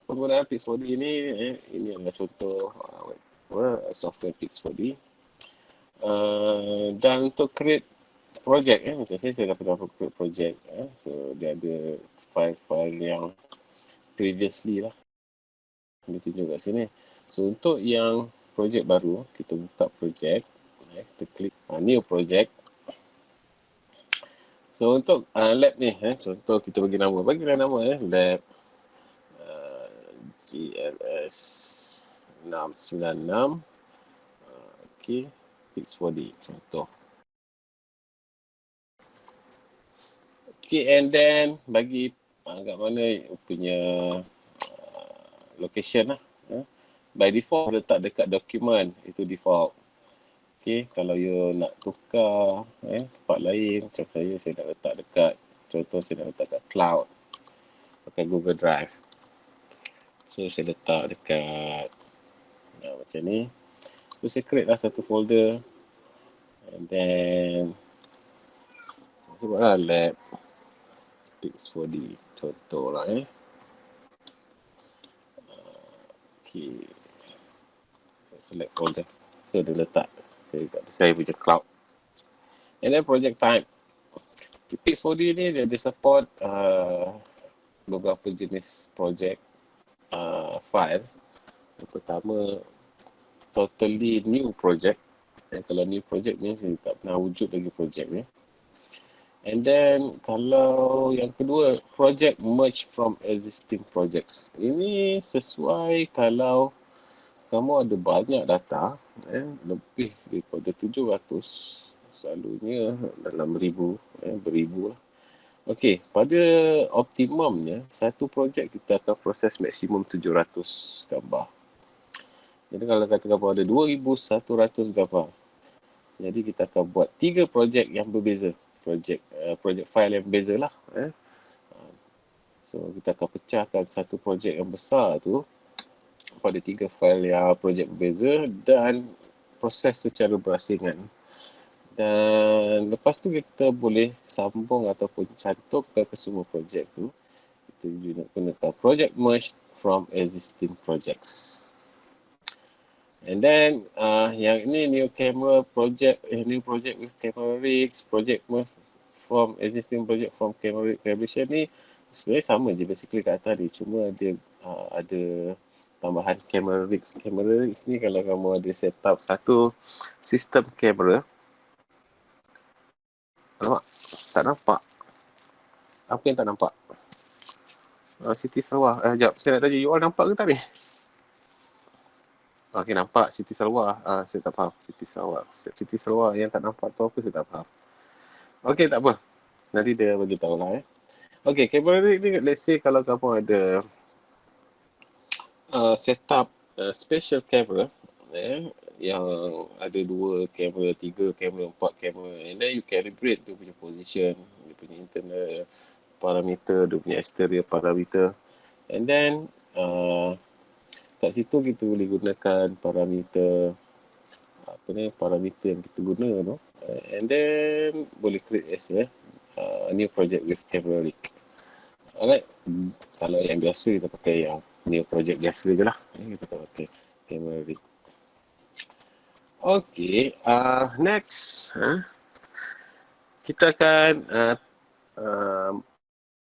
penggunaan Pix4D ni, ini adalah contoh software Pix4D. Dan untuk create project, macam saya dah pernah create project. So, dia ada file-file yang previously lah. Dia tunjuk kat sini. So, untuk yang project baru, kita buka project. Kita klik new project. So, untuk lab ni, contoh kita bagi nama. Bagilah nama, lab GLS 696. Okay, Pix4D, contoh. Okay, and then bagi kat mana punya location lah. By default letak dekat dokumen, itu default. Okay, kalau you nak tukar tempat lain, macam saya nak letak dekat, contoh saya nak letak kat cloud, pakai Google Drive. So saya letak dekat macam ni. So saya create lah satu folder, and then saya buatlah lab Pix4D, contoh lah Okay, saya select folder, so dia letak saya punya cloud. And then project type, Pix4D ni dia support beberapa jenis project file. Yang pertama, totally new project. Kalau new project ni saya tak pernah wujud lagi project ni. And then kalau yang kedua, project merge from existing projects. Ini sesuai kalau kamu ada banyak data, lebih daripada 700, selalunya dalam beribu lah. Okey, pada optimumnya, satu projek kita akan proses maksimum 700 gambar. Jadi kalau katakan ada 2,100 gambar, jadi kita akan buat 3 projek yang berbeza. Projek file yang berbeza lah. So kita akan pecahkan satu projek yang besar tu pada 3 file yang projek berbeza dan proses secara berasingan. Dan lepas tu kita boleh sambung ataupun cantumkan ke semua projek tu. Kita gunakan project merge from existing projects. And then yang ini new camera project, new project with camera rigs, project merge from existing project from camera rig calibration ni sebenarnya sama je basically kat atas ni, cuma dia ada tambahan camera rigs. Camera rigs ni kalau kamu ada set up satu sistem kamera. Nampak? Tak nampak. Apa yang tak nampak? Siti Sarawak. Sekejap, saya nak tanya, you all nampak ke tak ni? Okey, nampak Siti Sarawak. Saya tak faham. Siti Sarawak. Siti Sarawak yang tak nampak tu apa, saya tak faham. Okey, tak apa. Nanti dia bagi tahu lah. Okey, kamera rig ni, let's say kalau kamu ada setup special camera, yang ada 2 kamera, 3 kamera, 4 kamera, and then you calibrate dia punya position, dia punya internal parameter, dia punya exterior parameter, and then kat situ kita boleh gunakan parameter parameter yang kita guna tu, and then boleh create as a new project with camera rig. Alright, kalau yang biasa kita pakai yang new project biasa je lah, kita tak pakai camera rig. Okay, next kita akan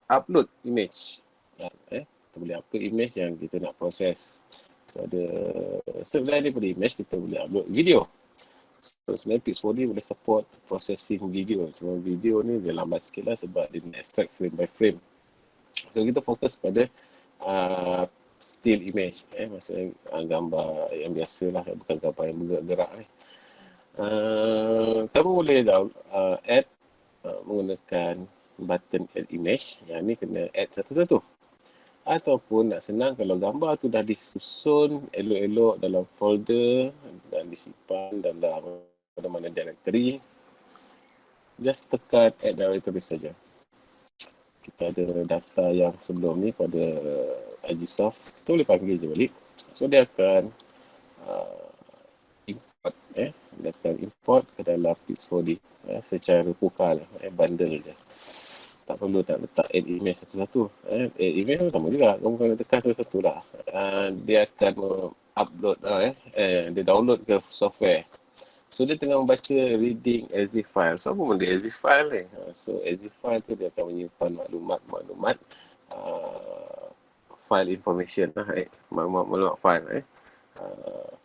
upload image. Kita boleh upload image yang kita nak proses. So ada selain daripada image, kita boleh upload video. So sebenarnya Pix4D boleh support processing video. Cuma video ni dia lambat sikit lah sebab dia nak extract frame by frame. So kita fokus pada still image, maksudnya gambar yang biasa lah, bukan gambar yang bergerak ni. Kamu boleh add menggunakan button add image. Yang ni kena add satu-satu. Ataupun nak senang, kalau gambar tu dah disusun elok-elok dalam folder dan disimpan dalam mana-mana directory, just tekan add directory saja. Kita ada data yang sebelum ni pada Agisoft, kita boleh panggil je balik. So dia akan import dia akan import ke dalam Pix4D secara vokal, bundle je. Tak perlu nak letak add image satu-satu. Add image pun sama juga. Kamu kena tekan satu-satu lah. Dia akan upload dia download ke software. So dia tengah membaca reading EXIF file. So apa benda EXIF file ni? So EXIF file tu dia akan menyimpan maklumat file information lah. Maklumat file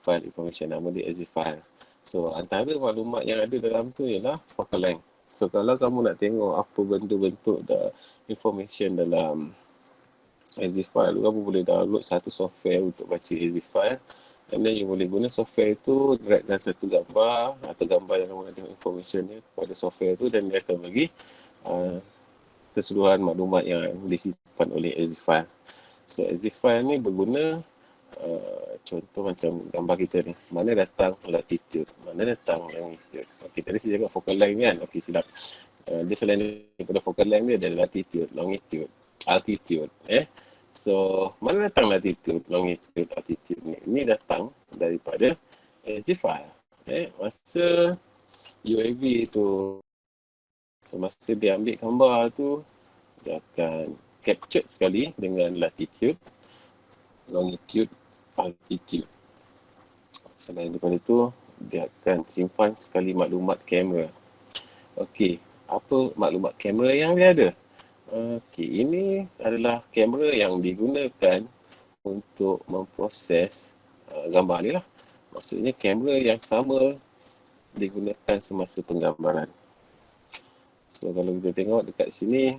file information, nama dia EXIF file. So antara maklumat yang ada dalam tu ialah focal length. So kalau kamu nak tengok apa bentuk information dalam EXIF file, kamu boleh download satu software untuk baca EXIF file. And then you boleh guna software itu, dragkan satu gambar atau gambar yang kamu nak tengok information ni kepada software tu, dan dia akan bagi keseluruhan maklumat yang disimpan oleh EXIF file. So EXIF file ni berguna contoh macam gambar kita ni. Mana datang latitude, mana datang longitude. Okay, tadi saya cakap focal length kan? Okay, silap. Dia selain daripada focal length dia ada latitude, longitude, altitude. So, mana datang latitude, longitude, altitude ni? Ini datang daripada EXIF file. Masa UAV tu, so masa dia ambil gambar tu, dia akan capture sekali dengan latitude, longitude, altitude. Selain daripada itu, dia akan simpan sekali maklumat kamera. Okey, apa maklumat kamera yang dia ada? Okey, ini adalah kamera yang digunakan untuk memproses gambar ni lah. Maksudnya kamera yang sama digunakan semasa penggambaran. So kalau kita tengok dekat sini,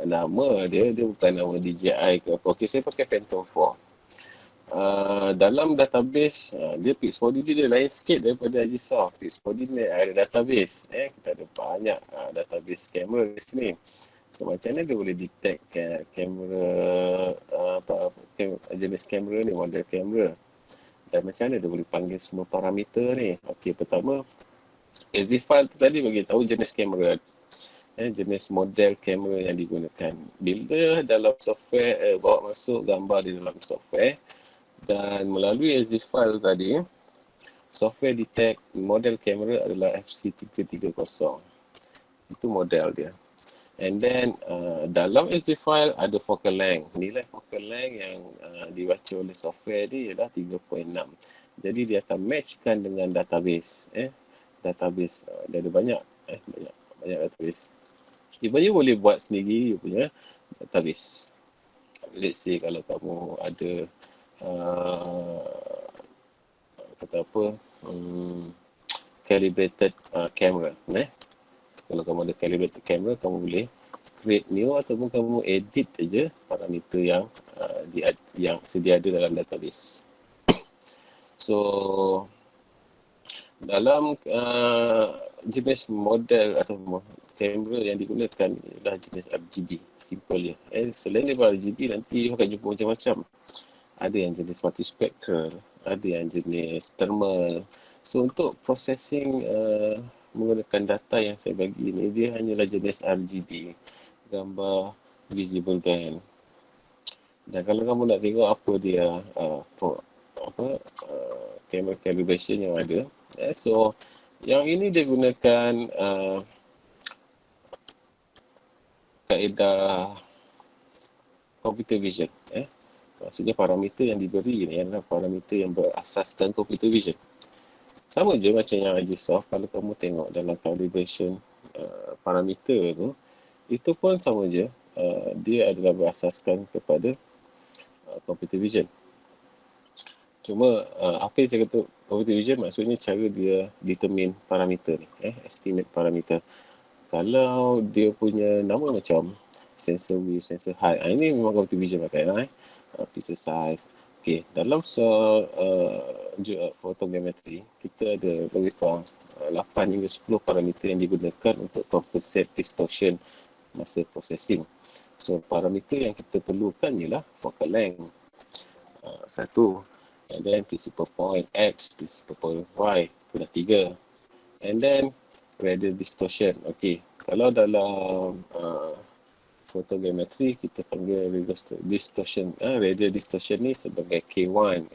nama dia bukan nama DJI ke apa. Okey, saya pakai Phantom 4. Dalam database, dia Pix4D dia lain sikit daripada Agisoft. Pix4D ni ada database. Kita ada banyak database kamera di sini. So macam mana dia boleh detect kamera, jenis kamera ni, model kamera. Dan macam mana dia boleh panggil semua parameter ni. Okey, pertama, EXIF file tu tadi bagi tahu jenis kamera. Jenis model kamera yang digunakan. Bila dalam software, bawa masuk gambar di dalam software, dan melalui EXIF file tadi, software detect model kamera adalah FC330. Itu model dia. And then dalam EXIF file ada focal length. Nilai focal length yang dibaca oleh software ni ialah 3.6. Jadi dia akan matchkan dengan database. Database dia ada banyak database. Dia boleh buat sendiri dia punya database. Let's say kalau kamu ada kata apa, calibrated camera. Kalau kamu ada calibrated camera, kamu boleh create new ataupun kamu edit saja parameter yang sedia ada dalam database. So dalam jenis model atau kamera yang digunakan adalah jenis RGB, simple je. Selain daripada RGB, nanti akan jumpa macam-macam. Ada yang jenis multispectral, ada yang jenis thermal. So untuk processing menggunakan data yang saya bagi ni, dia hanyalah jenis RGB, gambar visible band. Dan kalau kamu nak tengok apa dia camera calibration yang ada, so yang ini dia gunakan kaedah computer vision. Maksudnya parameter yang diberi ni adalah parameter yang berasaskan computer vision. Sama je macam yang Agisoft, kalau kamu tengok dalam calibration parameter tu, itu pun sama je. Dia adalah berasaskan kepada computer vision. Cuma apa yang saya kata computer vision, maksudnya cara dia determine parameter ni, estimate parameter. Kalau dia punya nama macam sensor width, sensor height, ini memang computer vision pakai lah. Pixel size. Okay, dalam photogrammetry, kita ada lebih kurang 8 hingga 10 parameter yang digunakan untuk compensate distortion masa processing. So, parameter yang kita perlukan ialah focal length. Satu. And then principal point X, principal point Y, itu dah 3. And then radial distortion. Okay, kalau dalam photogrammetry kita panggil distortion. Radial distortion ni sebagai K1.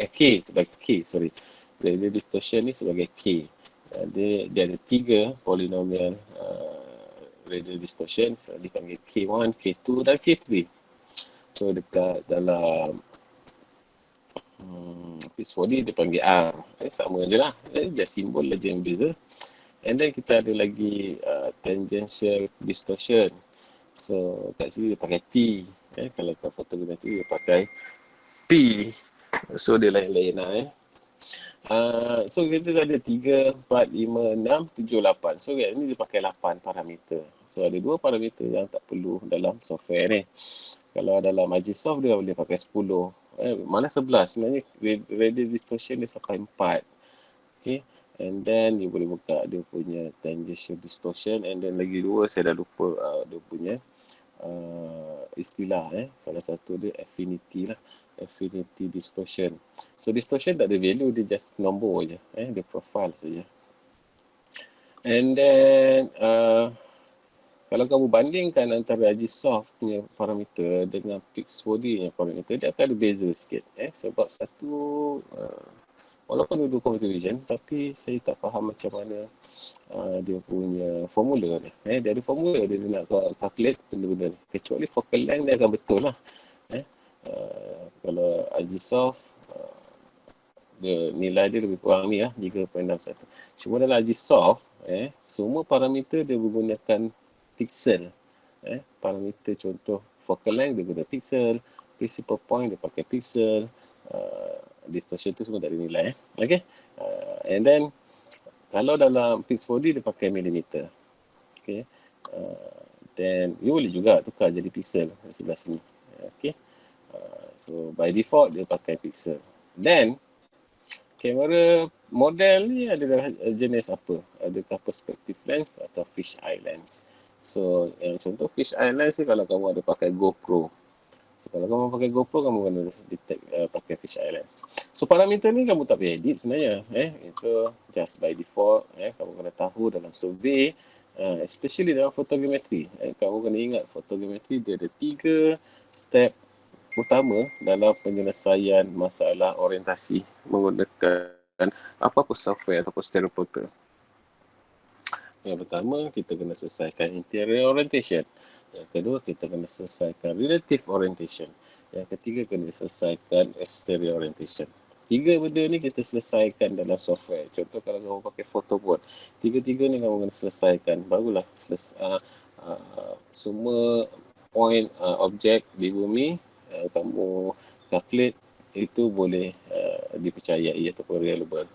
Radial distortion ni sebagai K. Dia ada 3 polinomial radial distortion. So dipanggil K1, K2 dan K3. So dekat dalam Fixed 4D dipanggil R. Sama je lah. Just simbol aja yang beza. And then kita ada lagi tangential distortion. So kat sini dia pakai T. Kalau kat fotogrametri dia pakai P. So dia lain-lain lah. So kita ada 3, 4, 5, 6, 7, 8. So kat ni dia pakai 8 parameter. So ada 2 parameter yang tak perlu dalam software ni. Kalau dalam Agisoft dia boleh pakai 10. Malah 11. Sebenarnya radial distortion dia sampai 4. Okay. And then dia boleh buka dia punya tangential distortion. And then lagi 2 saya dah lupa dia punya istilah. Salah satu dia affinity lah. Affinity distortion. So distortion tak ada value, dia just nombor je. Dia profile saja. And then kalau kamu bandingkan antara Agisoft punya parameter dengan Pix4D punya parameter, dia akan ada beza sikit. Sebab satu, walaupun dua computer vision, tapi saya tak faham macam mana dia punya formula ni. Dia ada formula dia nak calculate benda-benda ni. Kecuali focal length dia akan betul lah. Kalau Agisoft, nilai dia lebih kurang ni lah, 3.61. Cuma dalam Agisoft, semua parameter dia menggunakan pixel. Parameter contoh focal length dia guna pixel, principal point dia pakai pixel, distortion tu semua tak ada nilai. Okay. And then kalau dalam Pix4D dia pakai milimeter. Okay. Then you boleh juga tukar jadi pixel sebelah sini. Okay. So by default dia pakai pixel. Then kamera model ni adalah jenis apa? Adakah perspective lens atau fish eye lens? So yang contoh fish eye lens ni kalau kamu ada pakai GoPro. So kalau kamu pakai GoPro kamu kena detect pakai fish eye lens. So parameter ni kamu tak payah edit sebenarnya. Itu just by default. Kamu kena tahu dalam survey, especially dalam fotogrametri. Kamu kena ingat fotogrametri dia ada 3 step utama dalam penyelesaian masalah orientasi menggunakan apa-apa software ataupun stereofoto. Yang pertama, kita kena selesaikan interior orientation. Yang kedua, kita kena selesaikan relative orientation. Yang ketiga, kena selesaikan exterior orientation. 3 benda ni kita selesaikan dalam software. Contoh kalau kamu pakai photo board, 3-3 ni kamu kena selesaikan. Barulah semua point objek di bumi kamu calculate itu boleh dipercayai ataupun reliable.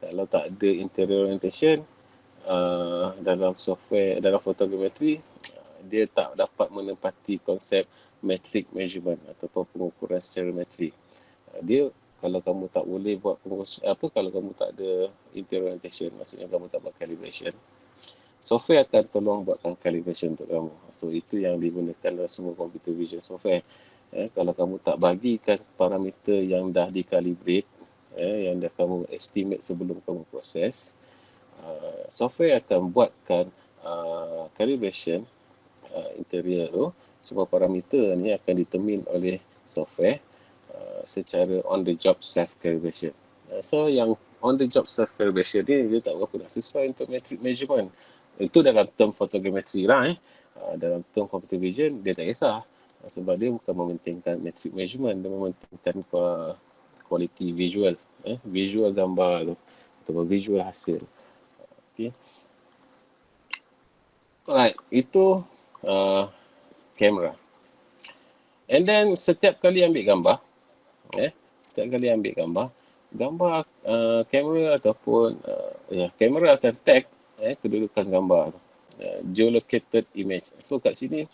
Kalau tak ada interior orientation dalam software, dalam fotogrametri, dia tak dapat menempati konsep metric measurement ataupun pengukuran secara metrik. Dia kalau kamu tak boleh buat kalau kamu tak ada interior orientation, maksudnya kamu tak buat calibration, software akan tolong buatkan calibration untuk kamu. So itu yang digunakan dalam semua computer vision software. Kalau kamu tak bagikan parameter yang dah dikalibrate, yang dah kamu estimate sebelum kamu proses, software akan buatkan calibration interior tu. Semua parameter ni akan determine oleh software secara on the job self calibration. So yang on the job self calibration ni dia tak berapa dah sesuai untuk metric measurement. Itu dalam term fotogrametri lah. Dalam term computer vision dia tak kisah. Sebab dia bukan mementingkan metric measurement, dia mementingkan quality visual. Visual gambar tu atau visual hasil. Okay. Alright, itu kamera. And then setiap kali ambil gambar, gambar kamera ataupun kamera akan tag kedudukan gambar tu. Geolocated image. So kat sini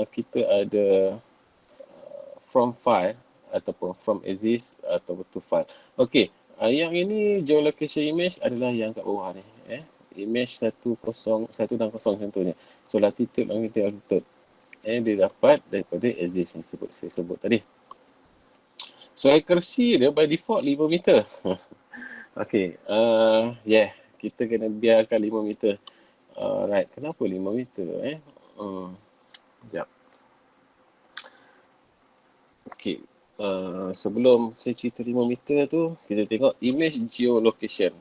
kita ada from file ataupun from exist ataupun to file. Okey, yang ini geolocation image adalah yang kat bawah ni. Image 160 contohnya. So latitude, longitude, altitude. Dia dapat daripada exist yang saya sebut tadi. So accuracy dia by default 5 meter. Okey, kita kena biarkan 5 meter. Right, kenapa 5 meter? Sekejap. Okey, sebelum saya cerita 5 meter tu, kita tengok image geolocation.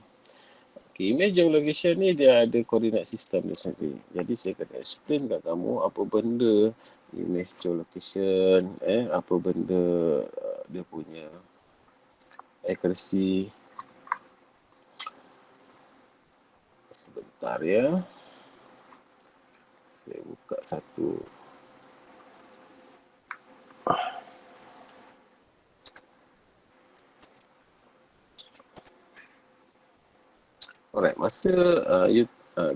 Okay, image geolocation ni dia ada koordinat sistem dia sendiri. Jadi saya akan explain kat kamu apa benda image geolocation, apa benda dia punya accuracy. Sebentar ya. Saya buka satu. Alright, masa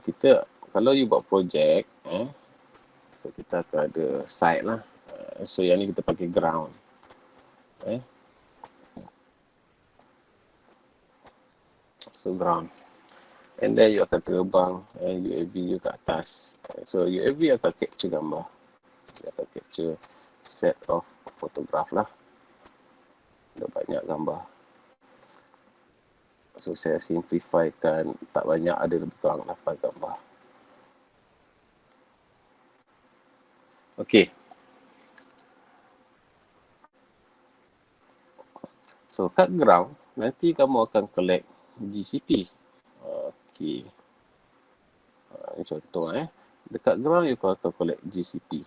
kita kalau you buat projek, so kita akan ada site lah. So yang ni kita pakai ground. So ground. And then you akan terbang UAV you kat atas. So UAV akan capture gambar. Dia akan capture set of photograph lah. Ada banyak gambar. So saya simplifykan, tak banyak, ada lebih kurang 8 gambar. Okay. So kat ground, nanti kamu akan collect GCP. Okay. Ini contoh dekat ground you akan collect GCP.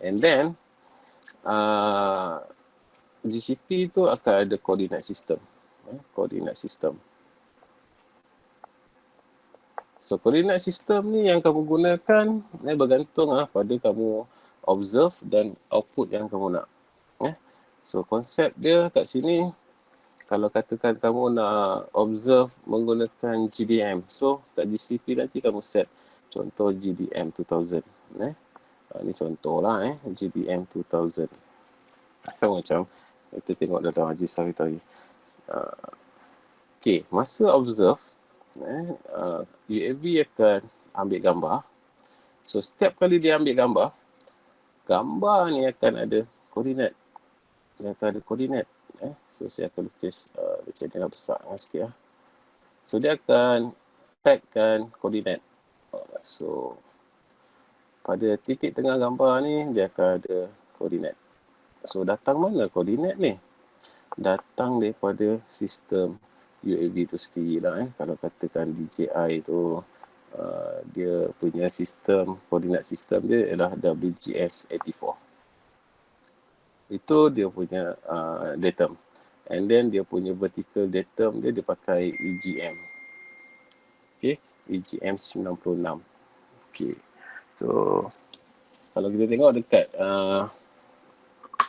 And then GCP tu akan ada koordinat sistem. Koordinat sistem. So koordinat sistem ni yang kamu gunakan bergantung pada kamu observe dan output yang kamu nak. So konsep dia kat sini, kalau katakan kamu nak observe menggunakan GDM, so kat GCP nanti kamu set contoh GDM 2000. Ni contoh lah GDM 2000. So macam kita tengok dalam Ajisar kita lagi. Okay, masa observe, UAV akan ambil gambar. So setiap kali dia ambil gambar, gambar ni akan ada koordinat. Dia akan ada koordinat. So saya akan lukis macam ni lah, besar sikit lah. So dia akan tagkan koordinat. So pada titik tengah gambar ni dia akan ada koordinat. So datang mana koordinat ni? Datang daripada sistem UAV tu sendiri lah. Kalau katakan DJI tu dia punya sistem, koordinat sistem dia ialah WGS84. Itu dia punya datum. And then dia punya vertical datum dia pakai EGM. Okay, EGM 96. Okay, so kalau kita tengok dekat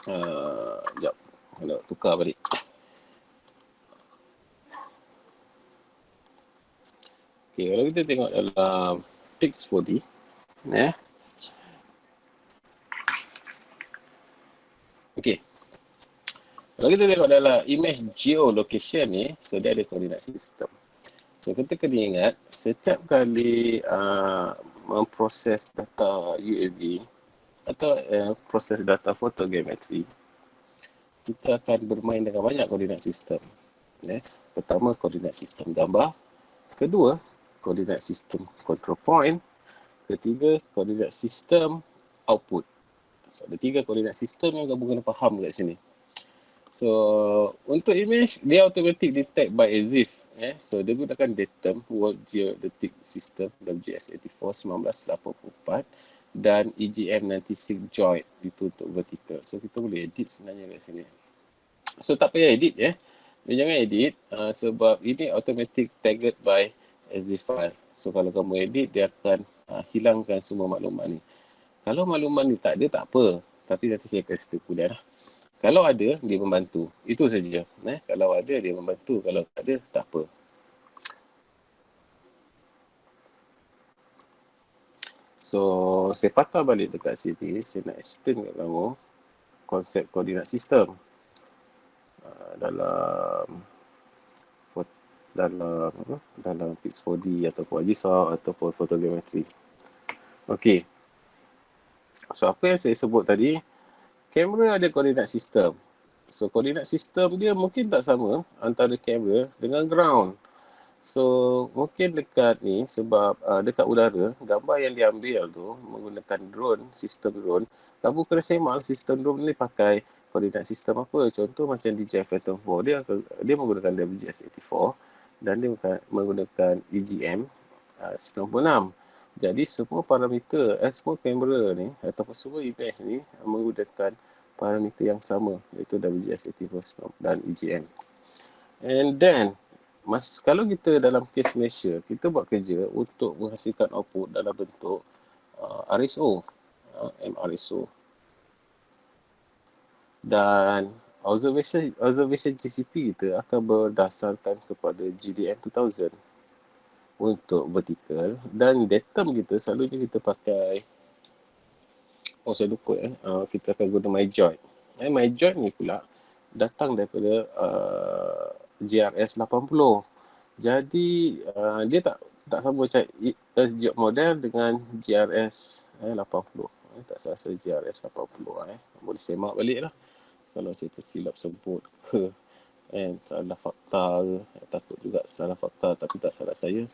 sekejap, nak tukar balik. Okay, kalau kita tengok dalam Pix4D, okay. Kalau kita tengok dalam image geolocation ni, so dia ada koordinat sistem. So kita kena ingat, setiap kali memproses data UAV atau proses data fotogrametri, kita akan bermain dengan banyak koordinat sistem. Pertama, koordinat sistem gambar. Kedua, koordinat sistem control point. Ketiga, koordinat sistem output. So ada 3 koordinat sistem yang kamu kena faham kat sini. So untuk image, dia automatic detect by EXIF. So dia gunakan datum World Geodetic System WGS84 1984 dan EGM 96 joint itu untuk vertical. So kita boleh edit sebenarnya kat sini. So tak payah edit Dia jangan edit sebab ini automatic tagged by EXIF file. So kalau kamu edit, dia akan hilangkan semua maklumat ni. Kalau maklumat ni tak ada, tak apa. Tapi nanti saya akan explain kemudian lah. Kalau ada, dia membantu. Itu saja. Kalau ada, dia membantu. Kalau tak ada, tak apa. So, saya patah balik dekat sini. Saya nak explain kat kamu konsep koordinat sistem dalam Pix4D ataupun Ajisar ataupun fotogrametri. Okey. So, apa yang saya sebut tadi, kamera ada koordinat sistem. So, koordinat sistem dia mungkin tak sama antara kamera dengan ground. So, mungkin dekat ni sebab dekat udara, gambar yang diambil tu menggunakan drone, sistem drone. Kamu kena semak sistem drone ni pakai koordinat sistem apa. Contoh macam DJI Phantom 4, dia menggunakan WGS84. dan dia menggunakan EGM 96. Jadi semua parameter, semua kamera ni ataupun semua image ni menggunakan parameter yang sama, iaitu WGS84 dan EGM. And then kalau kita dalam kes Malaysia, kita buat kerja untuk menghasilkan output dalam bentuk RSO, MRSO. Dan observation GCP kita akan berdasarkan kepada GDM 2000 untuk vertical, dan datum kita selalunya kita pakai, saya lupa kita akan guna MyJoy. MyJoy ni pula datang daripada GRS 80. Jadi dia tak sama macam Earth model dengan GRS 80. Tak salah saya GRS 80. Boleh semak balik lah kalau saya tersilap sebut ke salah fakta ke. Takut juga salah fakta, tapi tak salah saya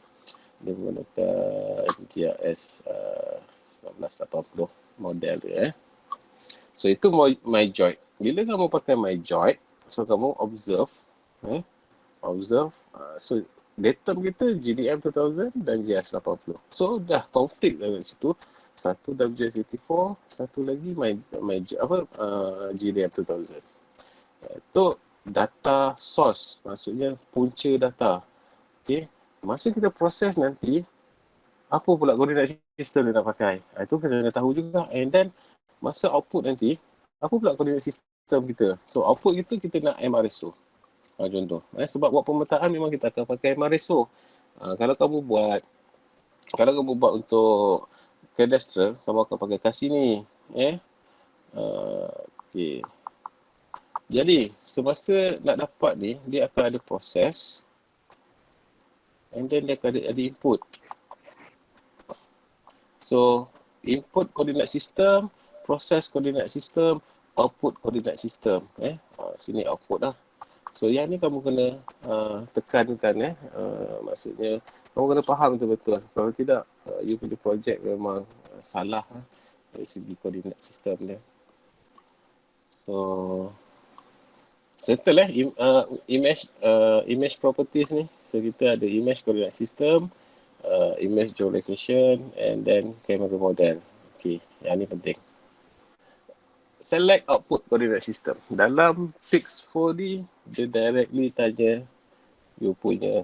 dia menggunakan GRS 1980 model dia. So itu MyJoy. Bila kamu pakai MyJoy, so kamu observe, so datum kita GDM 2000 dan GS 80. So dah konflik dalam situ. Satu WGS84, satu lagi GDM 2000. Itu data source, maksudnya punca data. Okay. Masa kita proses nanti, apa pula koordinat sistem dia nak pakai. Itu kita kena tahu juga. And then, masa output nanti, apa pula koordinat sistem kita. So, output kita nak MRSO. Contoh. Sebab buat pemetaan memang kita akan pakai MRSO. Kalau kamu buat untuk cadastral, kamu akan pakai Cassini. Okay. Jadi, semasa nak dapat ni, dia akan ada proses. And then dia akan ada input. So, input koordinat sistem, proses koordinat sistem, output koordinat sistem. Sini output lah. So, yang ni kamu kena tekankan. Maksudnya, kamu kena faham betul-betul. Kalau tidak, you punya projek memang salah dari segi koordinat sistem dia. So, settle image properties ni. So kita ada image coordinate system, image geolocation, and then camera model. Okay, yang ni penting. Select output coordinate system. Dalam Pix 4D, dia directly tanya you punya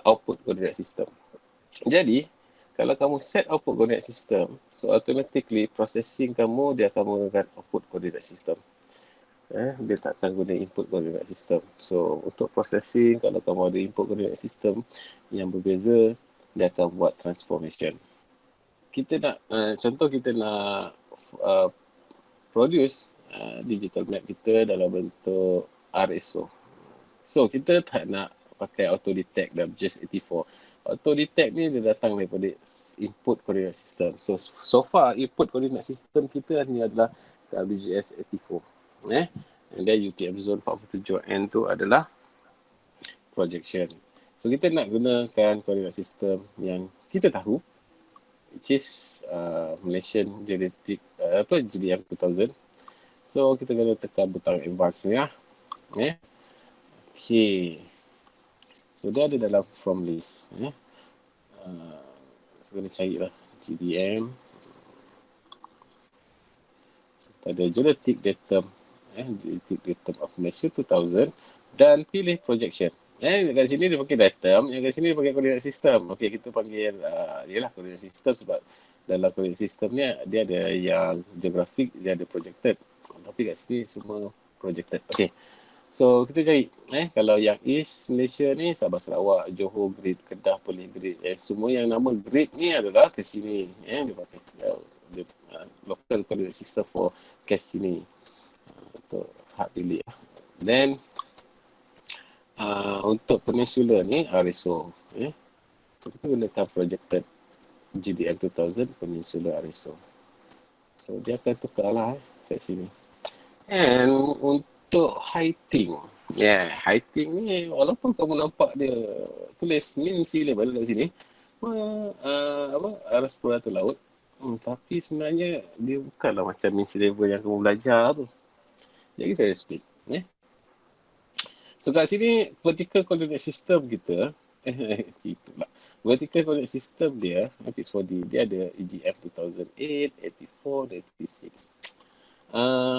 output coordinate system. Jadi, kalau kamu set output coordinate system, so automatically processing kamu dia akan menggunakan output coordinate system. Dia tak akan guna input coordinate system. So, untuk processing, kalau kamu ada input coordinate system yang berbeza, dia akan buat transformation. Kita nak, contoh kita nak produce digital map kita dalam bentuk RSO. So, kita tak nak pakai auto detect dan WGS84. Auto detect ni dia datang daripada input coordinate system. So far input coordinate system kita ni adalah WGS84. And then UTM zone 47N tu adalah projection. So kita nak gunakan coordinate system yang kita tahu, which is Malaysian Genetic GDM 2000. So kita kena tekan butang advance ni lah. Okay. So dia ada dalam from list. So kena cari lah GDM. So kita ada genetic datum. Genetic datum of Malaysia 2000 dan pilih projection. Kat sini dia pakai datum, yang kat sini dia pakai coordinate system. Okey, kita panggil ialah coordinate system sebab dalam coordinate system ni dia ada yang geographic, dia ada projected. Tapi kat sini semua projected. Okey. So kita cari kalau yang East Malaysia ni Sabah Sarawak, Johor grid, Kedah Perlis grid. Semua yang nama grid ni adalah ke sini. Dia pakai local coordinate system for ke sini. Untuk hak pilih. Then untuk peninsula ni RSO. So kita gunakan projected GDM 2000 peninsula RSO. So dia akan tukar lah kat sini. And untuk heighting. Heighting ni walaupun kamu nampak dia tulis mean sea level kat sini. Aras purata laut. Tapi sebenarnya dia bukanlah macam mean sea level yang kamu belajar tu. Jadi saya explain. So kat sini vertical coordinate system kita, kita pula. Vertical coordinate system dia, Fix4D, dia ada EGM 2008, 84, 86.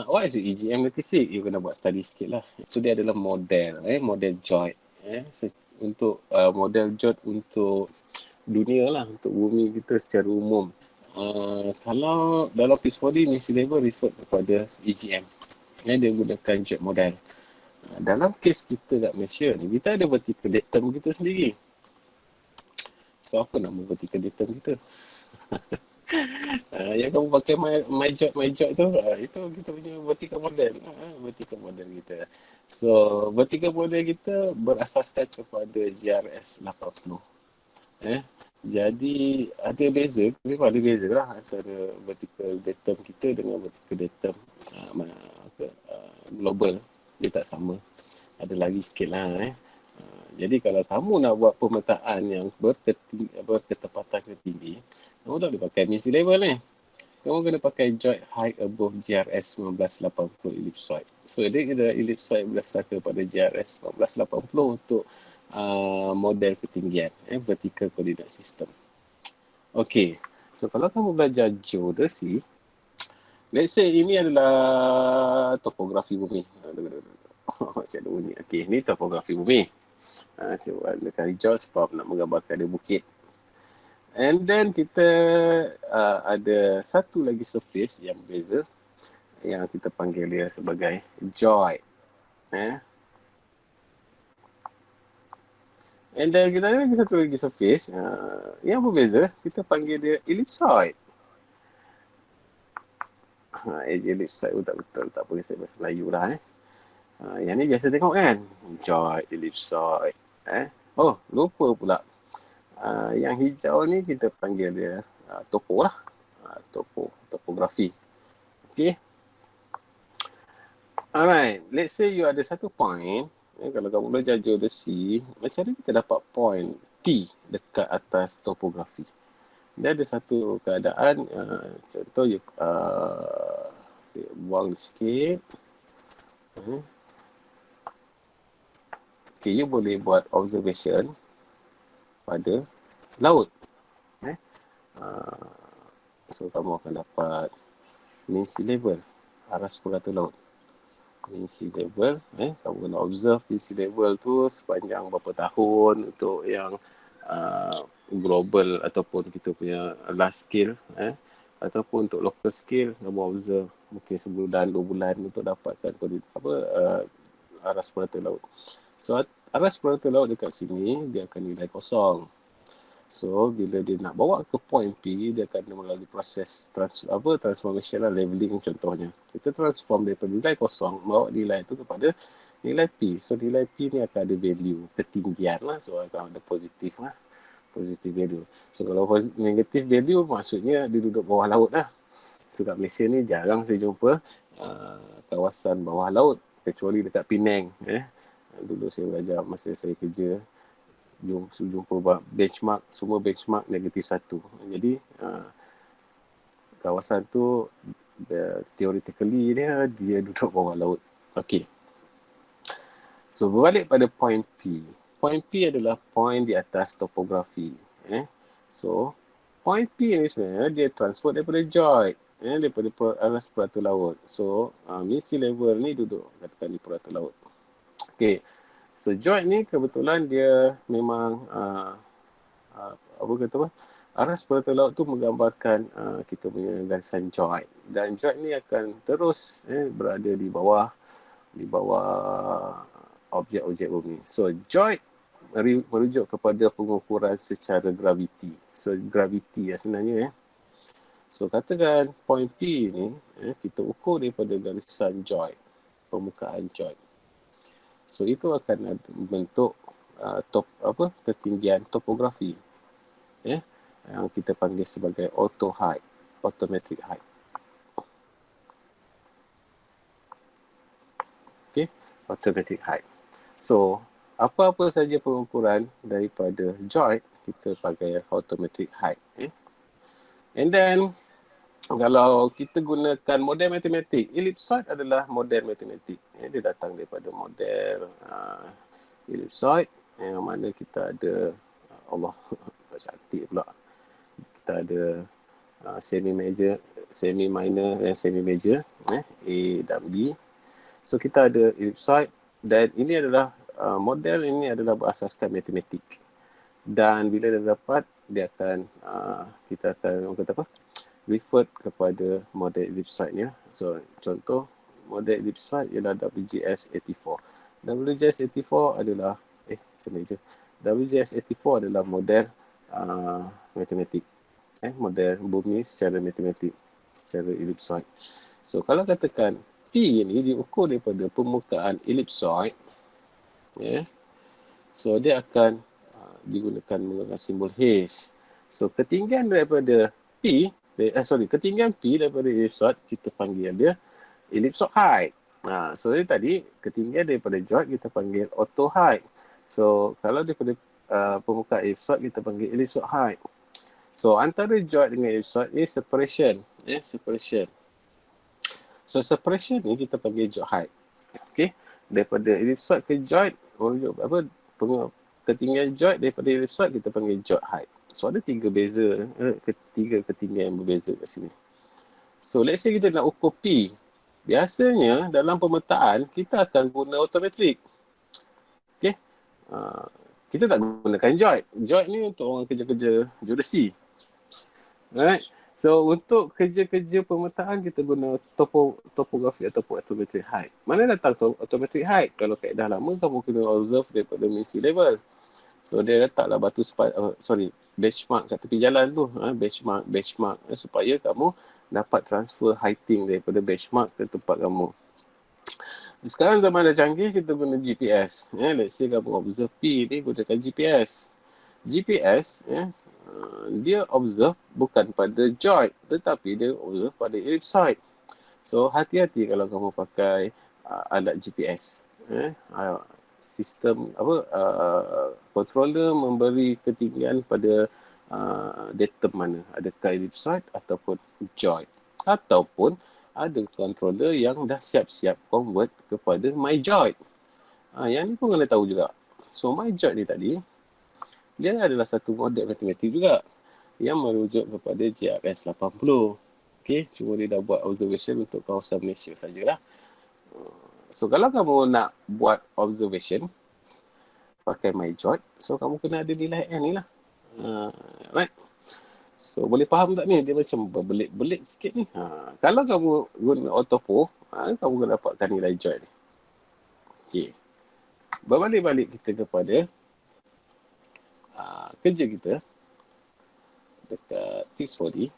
What is it EGM 86? You kena buat study sikit lah. So dia adalah model, model joint. Untuk model joint untuk dunia lah, untuk bumi kita secara umum. Kalau dalam Fix4D, misi level refer kepada EGM. Dia gunakan joint model. Dalam kes kita kat Malaysia ni, kita ada vertical datum kita sendiri. So, apa nama vertical datum kita? Yang kamu pakai my job tu, itu kita punya vertical model. Vertical model kita. So, vertical model kita berasaskan kepada GRS 80. Jadi, ada beza. Memang ada beza lah antara vertical datum kita dengan vertical datum global. Dia tak sama. Ada lagi sikit lah. Jadi kalau kamu nak buat pemetaan yang berketepatan tinggi, kamu tak boleh pakai mean sea level ni. Kamu kena pakai joint height above GRS 1980 ellipsoid. So dia kena ellipsoid berdasarkan pada GRS 1980 untuk model ketinggian, vertical coordinate system. Okay, so kalau kamu belajar geodesy, let's say ini adalah topografi bumi. Saya ada bunyi. Okay, ni topografi bumi. Saya warnakan hijau sebab nak menggambarkan ada bukit. And then kita ada satu lagi surface yang berbeza yang kita panggil dia sebagai joint. And then kita ada lagi satu lagi surface yang berbeza, kita panggil dia ellipsoid. Ellipsoid pun tak betul, tak boleh saya bahasa Melayu lah. Yang ni biasa tengok kan, joint, ellipsoid. Oh, lupa pula. Yang hijau ni kita panggil dia topo lah. Topografi. Okay. Alright, let's say you ada satu point. Kalau kamu belajar geodesy, macam mana kita dapat point P dekat atas topografi? Dia ada satu keadaan, contoh you saya buang sikit. Okay, you boleh buat observation pada laut. So, kamu akan dapat mean sea level, aras purata laut. Mean sea level, kamu kena observe mean sea level tu sepanjang berapa tahun untuk yang global ataupun kita punya large scale, ataupun untuk local scale, kamu observe mungkin sebulan, 2 bulan untuk dapatkan aras purata laut. So, aras purata laut dekat sini, dia akan nilai kosong. So, bila dia nak bawa ke point P, dia akan melalui proses transformation lah, leveling contohnya. Kita transform daripada nilai kosong, bawa nilai itu kepada nilai P. So, nilai P ni akan ada value ketinggian lah. So, akan ada positif lah. Positive value. So, kalau negative value, maksudnya dia duduk bawah laut lah. So, kat Malaysia ni jarang saya jumpa kawasan bawah laut. Kecuali dekat Penang. Dulu saya belajar masa saya kerja, jumpa benchmark, semua benchmark -1. Jadi kawasan tu theoretically dia duduk bawah laut. Okay. So berbalik pada point P. Point P adalah point di atas topografi. So point P ni sebenarnya dia transport daripada joint, daripada aras purata laut. So mean sea level ni duduk katakan di purata laut. Okay. So joint ni kebetulan dia memang aras purata laut tu menggambarkan kita punya garisan joint. Dan joint ni akan terus berada di bawah objek-objek bumi. So joint merujuk kepada pengukuran secara graviti. So graviti sebenarnya. So katakan point P ni kita ukur daripada garisan joint, permukaan joint. So itu akan membentuk ketinggian topografi, yang kita panggil sebagai auto height, autometric height. Okay, autometric height. So apa-apa saja pengukuran daripada joint kita pakai autometric height. And then Kalau kita gunakan model matematik, ellipsoid adalah model matematik. Dia datang daripada model ellipsoid yang mana kita ada Allah tak cantik pula. Kita ada semi major, semi minor dan semi major, A dan B. So kita ada ellipsoid dan ini adalah model ini adalah berasaskan matematik. Dan bila dia dapat, dia akan kita akan kata apa? Refer kepada model ellipsoidnya. So contoh model ellipsoid ialah WGS84. WGS84 adalah macam ni je. WGS84 adalah model matematik. Model bumi secara matematik, secara ellipsoid. So kalau katakan P ni diukur daripada permukaan ellipsoid, so dia akan digunakan menggunakan simbol H. So ketinggian daripada P, ketinggian P daripada ellipsoid kita panggil dia ellipsoid height. So dia tadi ketinggian daripada joint kita panggil auto height. So kalau daripada permukaan ellipsoid kita panggil ellipsoid height. So antara joint dengan ellipsoid ni separation, separation. So separation ni kita panggil joint height. Okay, daripada ellipsoid ke joint, ketinggian joint daripada ellipsoid kita panggil joint height. So ada tiga ketinggian yang berbeza kat sini. So let's say kita nak ukur P. Biasanya dalam pemetaan kita akan guna autometrik. Okay. Kita tak gunakan joint. Joint ni untuk orang kerja-kerja geodesi. Alright. So untuk kerja-kerja pemetaan kita guna topografi ataupun autometric height. Mana datang autometric height? Kalau kaedah lama kamu kena observe daripada mean sea level. So dia letaklah benchmark kat tepi jalan tu, benchmark supaya kamu dapat transfer heighting daripada benchmark ke tempat kamu. Sekarang zaman dah canggih, kita guna GPS. Let's say kamu observe P ni gunakan GPS. GPS dia observe bukan pada joint tetapi dia observe pada ellipsoid. So hati-hati kalau kamu pakai alat GPS. Sistem controller memberi ketinggian pada datum mana, adakah ellipsoid ataupun joint, ataupun ada controller yang dah siap-siap convert kepada my joint. Yang ni pun kena tahu juga. So my joint ni tadi dia adalah satu model matematik juga yang merujuk kepada GRS 80. Okay, cuma dia dah buat observation untuk kawasan Malaysia sajalah. So kalau kamu nak buat observation pakai my joint, so kamu kena ada nilai N ni lah. Right. So boleh faham tak ni? Dia macam berbelit-belit sikit ni. Kalau kamu guna autopo, kamu akan dapatkan nilai joint ni. Okay. Berbalik-balik kita kepada kerja kita dekat fixed body.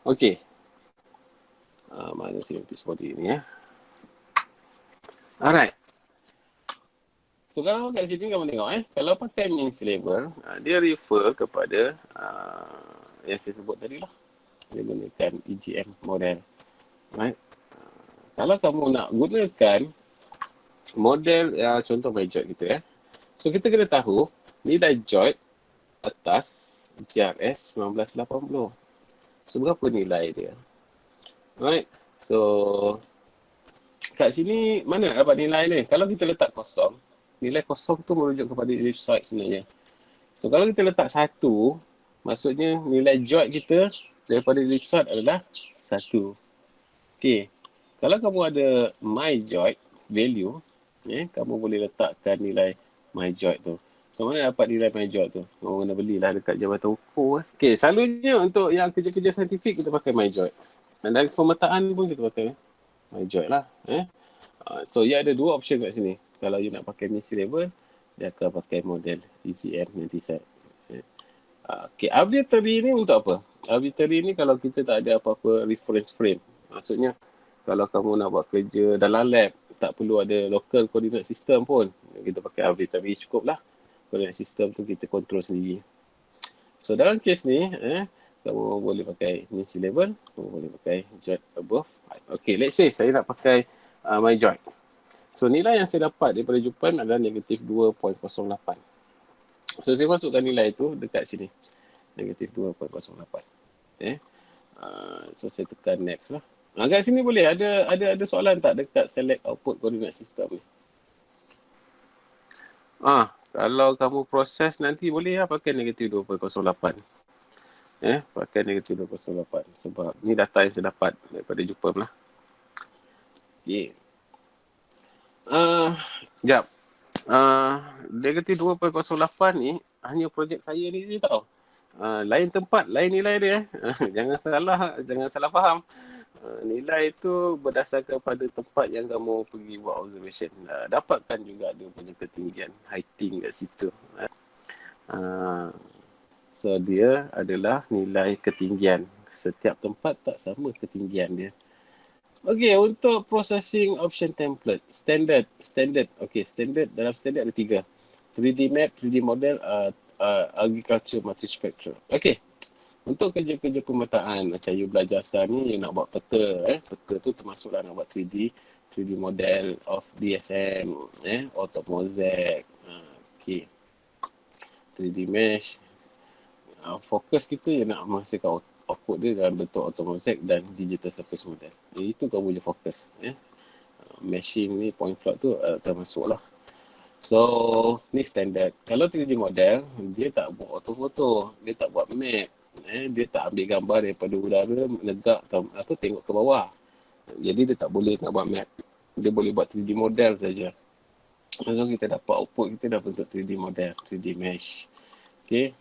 Okey. Mana sini fixed body ni Alright. So kalau kat sini kamu tengok kalau pakai means label, dia refer kepada yang saya sebut tadi lah. Dia gunakan EGM model. Right? Kalau kamu nak gunakan model contoh my joint kita so kita kena tahu nilai joint atas GRS 1980. So berapa nilai dia? Right? So kat sini mana nak dapat nilai ni? Kalau kita letak kosong, nilai kosong tu merujuk kepada ellipsoid sebenarnya. So kalau kita letak 1, maksudnya nilai joint kita daripada ellipsoid adalah 1. Okay. Kalau kamu ada my joint value, kamu boleh letakkan nilai my joint tu. So mana dapat nilai my joint tu? Kamu kena belilah dekat jabatan ukur. Okay, selalunya untuk yang kerja-kerja saintifik kita pakai my joint. Dan dari pemetaan pun kita pakai my joint lah. So ia ada dua option kat sini. Kalau you nak pakai mean sea level, dia akan pakai model EGM yang set. Okay, arbitrary ni untuk apa? Arbitrary ni kalau kita tak ada apa-apa reference frame. Maksudnya kalau kamu nak buat kerja dalam lab, tak perlu ada local coordinate system pun. Kita pakai arbitrary cukup lah. Coordinate system tu kita control sendiri. So dalam kes ni, kamu boleh pakai mean sea level, kamu boleh pakai joint above. Okay, let's say saya nak pakai my joint. So nilai yang saya dapat daripada Jupan adalah negatif 2.08. So saya masukkan nilai itu dekat sini. Negatif 2.08. So saya tekan next lah. Kat sini boleh ada soalan tak dekat select output coordinate system ni? Kalau kamu proses nanti boleh lah pakai negatif 2.08. Pakai negatif 2.08 sebab ni data yang saya dapat daripada Jupam lah. Okay. Sekejap. Negatif 2.08 ni hanya projek saya ni je tau. Lain tempat, lain nilai dia. Jangan salah faham. Nilai itu berdasarkan pada tempat yang kamu pergi buat observation. Dapatkan juga dia punya ketinggian, heighting kat situ. So dia adalah nilai ketinggian. Setiap tempat tak sama ketinggian dia. Okey, untuk processing option template, standard. Okey, standard, dalam standard ada 3. 3D map, 3D model, agriculture multispectral. Okey. Untuk kerja-kerja pemetaan macam you belajar sekarang ni, you nak buat peta. Peta tu termasuklah nak buat 3D model of DSM, AutoMosaic. Okey. 3D mesh. Fokus kita yang nak menghasilkan output dia dalam bentuk AutoMosaic dan digital surface model. Itu kamu punya fokus. Meshing ni, point cloud tu termasuk lah. So, ni standard. Kalau 3D model, dia tak buat autofoto, dia tak buat map. Dia tak ambil gambar daripada udara, menegak atau tengok ke bawah. Jadi dia tak boleh nak buat map. Dia boleh buat 3D model saja. So kita dapat output kita dah bentuk 3D model, 3D mesh. Okay.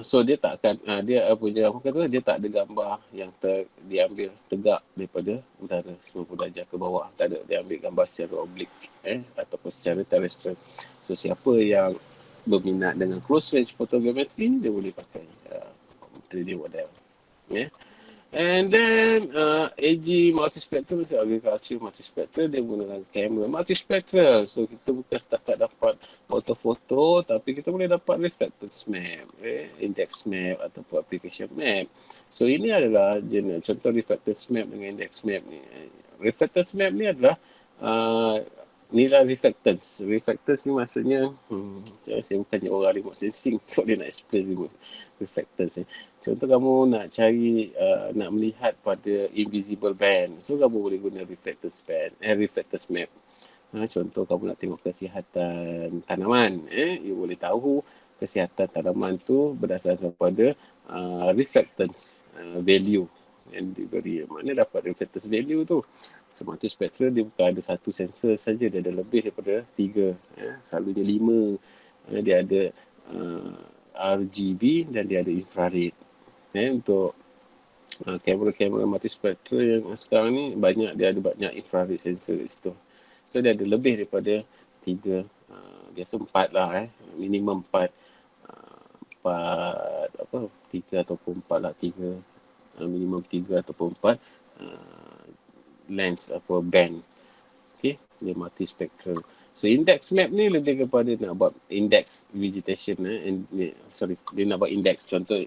So dia tak akan dia tak ada gambar yang diambil tegak daripada udara 90 darjah ke bawah. Tak ada, dia ambil gambar secara oblik ataupun secara terrestrial. So siapa yang berminat dengan close range photogrammetry, dia boleh pakai 3D model. And then AG multispectral, agriculture multispectral, dia menggunakan kamera multispectral. So kita bukan setakat dapat foto-foto, tapi kita boleh dapat reflectance map, index map ataupun application map. So ini adalah contoh reflectance map dengan index map ni. Reflectance map ni adalah nilai reflectance. Reflectance ni maksudnya saya bukannya orang remote sensing, so dia nak explain reflectance ni. Contoh kamu nak cari, nak melihat pada invisible band. So kamu boleh guna reflectance band, reflectance map. Contoh kamu nak tengok kesihatan tanaman. You boleh tahu kesihatan tanaman tu berdasarkan pada reflectance value yang diberi. Mana dapat reflectance value tu? So multispectral dia bukan ada satu sensor saja, dia ada lebih daripada 3. Selalunya 5. Dia ada RGB dan dia ada infrared. Untuk kamera-kamera multispectral yang sekarang ni dia ada banyak infrared sensor kat situ. So dia ada lebih daripada 3, biasa 4 lah, minimum 4, 3 ataupun 4 lah, 3, minimum 3 ataupun 4 lens band. Okay, dia multispectral. So index map ni lebih kepada nak buat index vegetation, dia nak buat index, contoh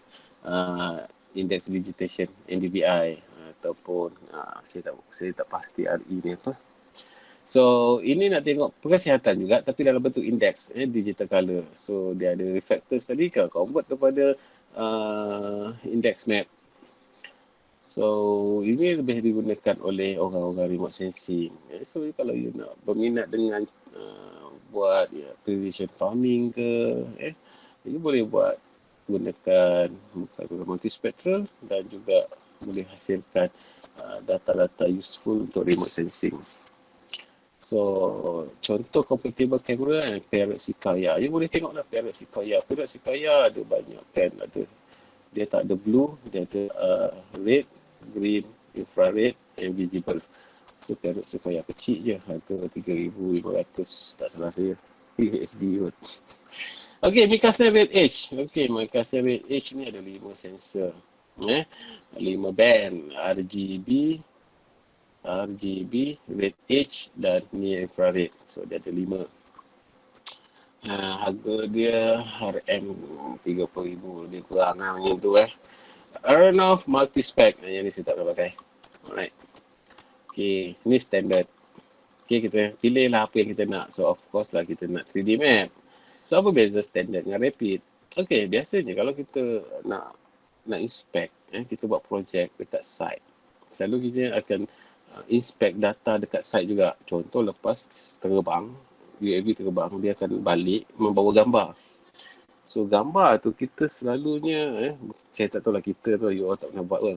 index vegetation, NDVI, ataupun saya tak pasti RE ni apa. So ini nak tengok kesihatan juga, tapi dalam bentuk index, digital color. So dia ada reflectors tadi, kalau convert kepada index map. So ini lebih digunakan oleh orang-orang remote sensing. So kalau you nak berminat dengan buat precision farming ke, you boleh buat gunakan multispectral dan juga boleh hasilkan data-data useful untuk remote sensing. So contoh compatible camera, Parrot Sequoia. You boleh tengoklah Parrot Sequoia. Parrot Sequoia ada banyak kan, dia tak ada blue, dia ada red, green, infrared and visible. So Parrot Sequoia kecil je, harga 3,500 tak salah saya. USD kot. Okay, Mikasa Red Edge. Okay, Mikasa Red Edge ni ada 5 sensor. 5 band, RGB, Red Edge dan near infrared. So dia ada 5. Harga dia RM30,000, lebih kurang macam tu. Aronoff Multispec, yang ni saya tak boleh pakai. Alright. Okay, ni standard. Okay, kita pilih lah apa yang kita nak. So, of course lah kita nak 3D map. So, apa beza standard dengan rapid? Okay, biasanya kalau kita nak inspect, kita buat projek dekat site. Selalu kita akan inspect data dekat site juga. Contoh lepas terbang, UAV terbang, dia akan balik membawa gambar. So gambar tu kita selalunya, saya tak tahu lah kita tu, you all tak pernah buat pun.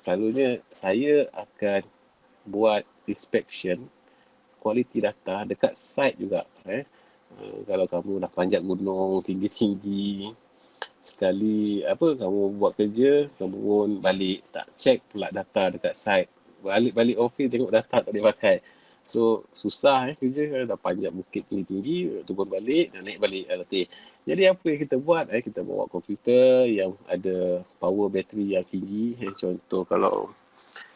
Selalunya saya akan buat inspection quality data dekat site juga. Kalau kamu dah panjat gunung tinggi-tinggi, sekali kamu buat kerja, kamu pun balik tak check pula data dekat site. Balik office tengok data tak boleh pakai. So susah kerja, dah panjat bukit tinggi-tinggi, turun balik, nak naik balik LRT. Jadi apa yang kita buat, kita bawa komputer yang ada power bateri yang tinggi. Contoh kalau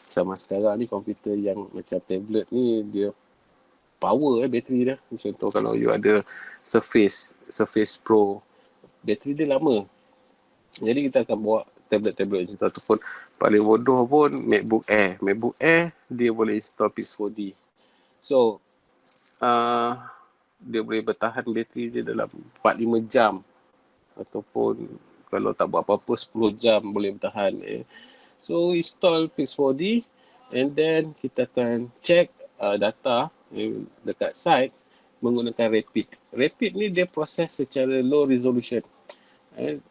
sama sekarang ni komputer yang macam tablet ni, dia power bateri dia. Contoh kalau you ada Surface Pro, bateri dia lama. Jadi kita akan bawa tablet-tablet macam tu, ataupun paling bodoh pun MacBook Air. MacBook Air dia boleh install Pix4D. So dia boleh bertahan bateri dia dalam 4-5 jam, ataupun kalau tak buat apa-apa 10 jam boleh bertahan. So install Pix4D, and then kita akan check data dekat site menggunakan Rapid. Rapid ni dia proses secara low resolution.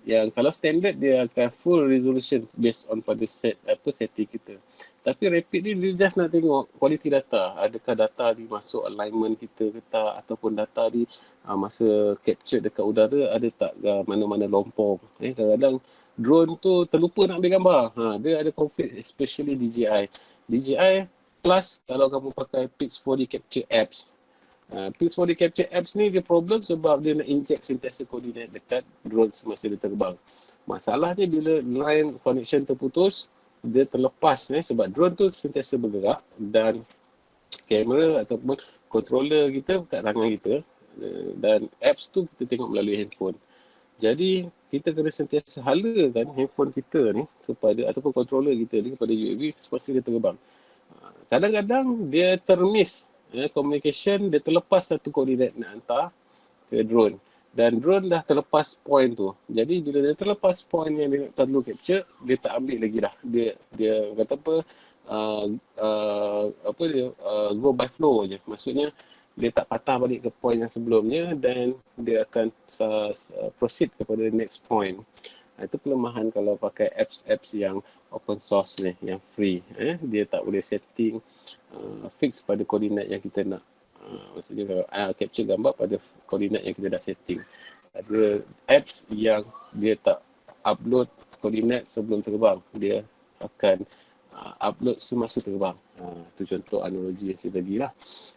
Yang kalau standard dia akan full resolution based on pada setting kita. Tapi rapid ni dia just nak tengok quality data. Adakah data ni masuk alignment kita ke tak, ataupun data ni masa capture dekat udara ada tak mana-mana lompong. Kadang-kadang drone tu terlupa nak ambil gambar. Dia ada conflict, especially DJI. DJI plus kalau kamu pakai Pix4D capture apps. Pix4D capture apps ni dia problem sebab dia nak inject sentiasa koordinat dekat drone semasa dia terbang. Masalahnya bila line connection terputus, dia terlepas sebab drone tu sentiasa bergerak dan kamera ataupun controller kita kat tangan kita, dan apps tu kita tengok melalui handphone. Jadi kita kena sentiasa halakan handphone kita ni kepada, ataupun controller kita ni kepada UAV semasa dia terbang. Kadang-kadang dia termiss communication, dia terlepas satu koordinat nak hantar ke drone, dan drone dah terlepas point tu. Jadi bila dia terlepas point yang dia perlu capture, dia tak ambil lagi dah. Dia kata go by flow je. Maksudnya dia tak patah balik ke point yang sebelumnya, dan dia akan proceed kepada next point. Itu kelemahan kalau pakai apps yang open source ni, yang free. Dia tak boleh setting fix pada koordinat yang kita nak. Maksudnya kalau capture gambar pada koordinat yang kita dah setting. Ada apps yang dia tak upload koordinat sebelum terbang. Dia akan upload semasa terbang. Itu contoh analogi yang saya bagilah.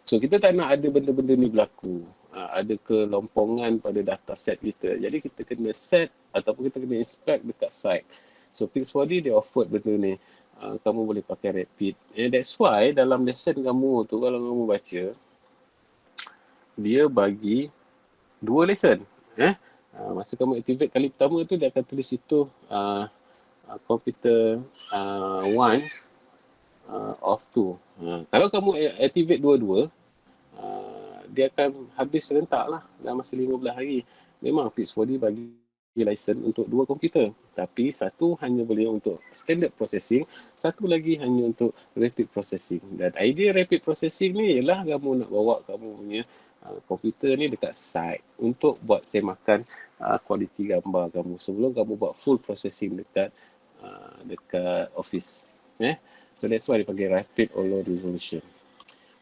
So kita tak nak ada benda-benda ni berlaku. Ada kelompongan pada data set kita. Jadi kita kena set ataupun kita kena inspect dekat site. So Pix4D dia offered benda ni. Kamu boleh pakai Rapid. That's why dalam lesson kamu tu, kalau kamu baca, dia bagi 2 lesson. Masa kamu activate kali pertama tu, dia akan tulis itu computer 1 of 2. Kalau kamu activate dua-dua, dia akan habis serentak lah dalam masa 15 hari. Memang Pix4D bagi license untuk 2 komputer, tapi satu hanya boleh untuk standard processing, satu lagi hanya untuk rapid processing. Dan idea rapid processing ni ialah kamu nak bawa kamu punya komputer ni dekat site untuk buat semakan kualiti gambar kamu sebelum kamu buat full processing dekat office. So that's why dia panggil rapid or low resolution.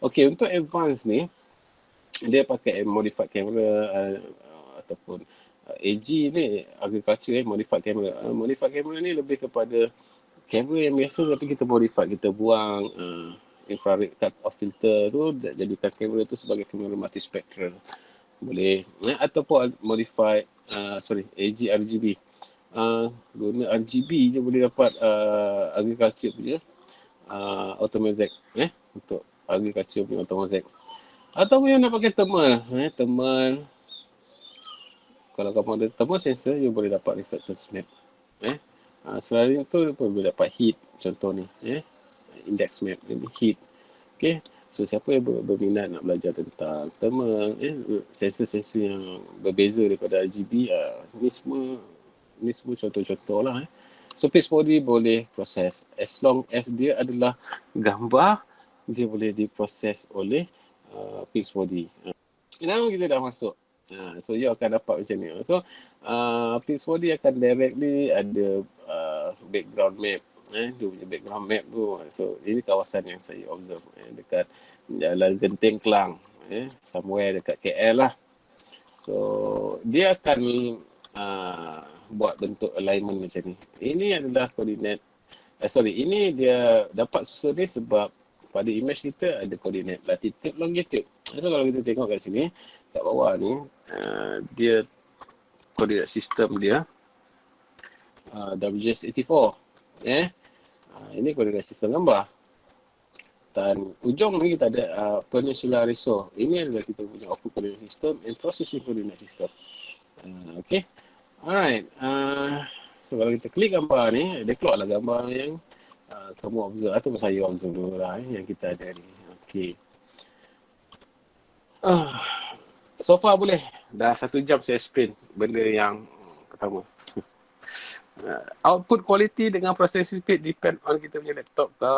Okay, untuk advance ni dia pakai modified camera ataupun AG ni agriculture modified camera. Modified camera ni lebih kepada kamera yang biasa tapi kita modify, kita buang infrared cut off filter tu, jadikan kamera tu sebagai kamera multispectral. Boleh ataupun modified AG RGB. Guna RGB je boleh dapat agriculture punya automosaic untuk agriculture punya automosaic. Ataupun yang nak pakai thermal, thermal. Kalau kamu ada thermal sensor, you boleh dapat reflectance map. Selain itu, you pun boleh dapat heat. Contoh ni, index map, heat. Okay. So siapa yang berminat nak belajar tentang thermal, sensor-sensor yang berbeza daripada RGB, ni semua contoh-contoh lah. So Pix4D boleh proses. As long as dia adalah gambar, dia boleh diproses oleh Pix4D. Now kita dah masuk. So you akan dapat macam ni. So Pix4D akan directly ada background map. Dia punya background map tu. So ini kawasan yang saya observe dekat Jalan Genting Kelang. Somewhere dekat KL lah. So dia akan buat bentuk alignment macam ni. Ini adalah koordinat. Ini dia dapat susun ni sebab pada image kita ada koordinat latitude, longitude. So kalau kita tengok kat sini, kat bawah ni, dia koordinat sistem dia WGS84. Ini koordinat sistem gambar. Dan ujung ni kita ada Peninsula Resource. Ini adalah kita punya output coordinate system and processing coordinate system. Okay. Alright. So kalau kita klik gambar ni, dia keluarlah gambar yang kamu observe atau saya observe dulu lah yang kita ada ni. Okay. So far boleh. Dah 1 jam saya explain benda yang pertama. Output quality dengan processing speed depend on kita punya laptop ke.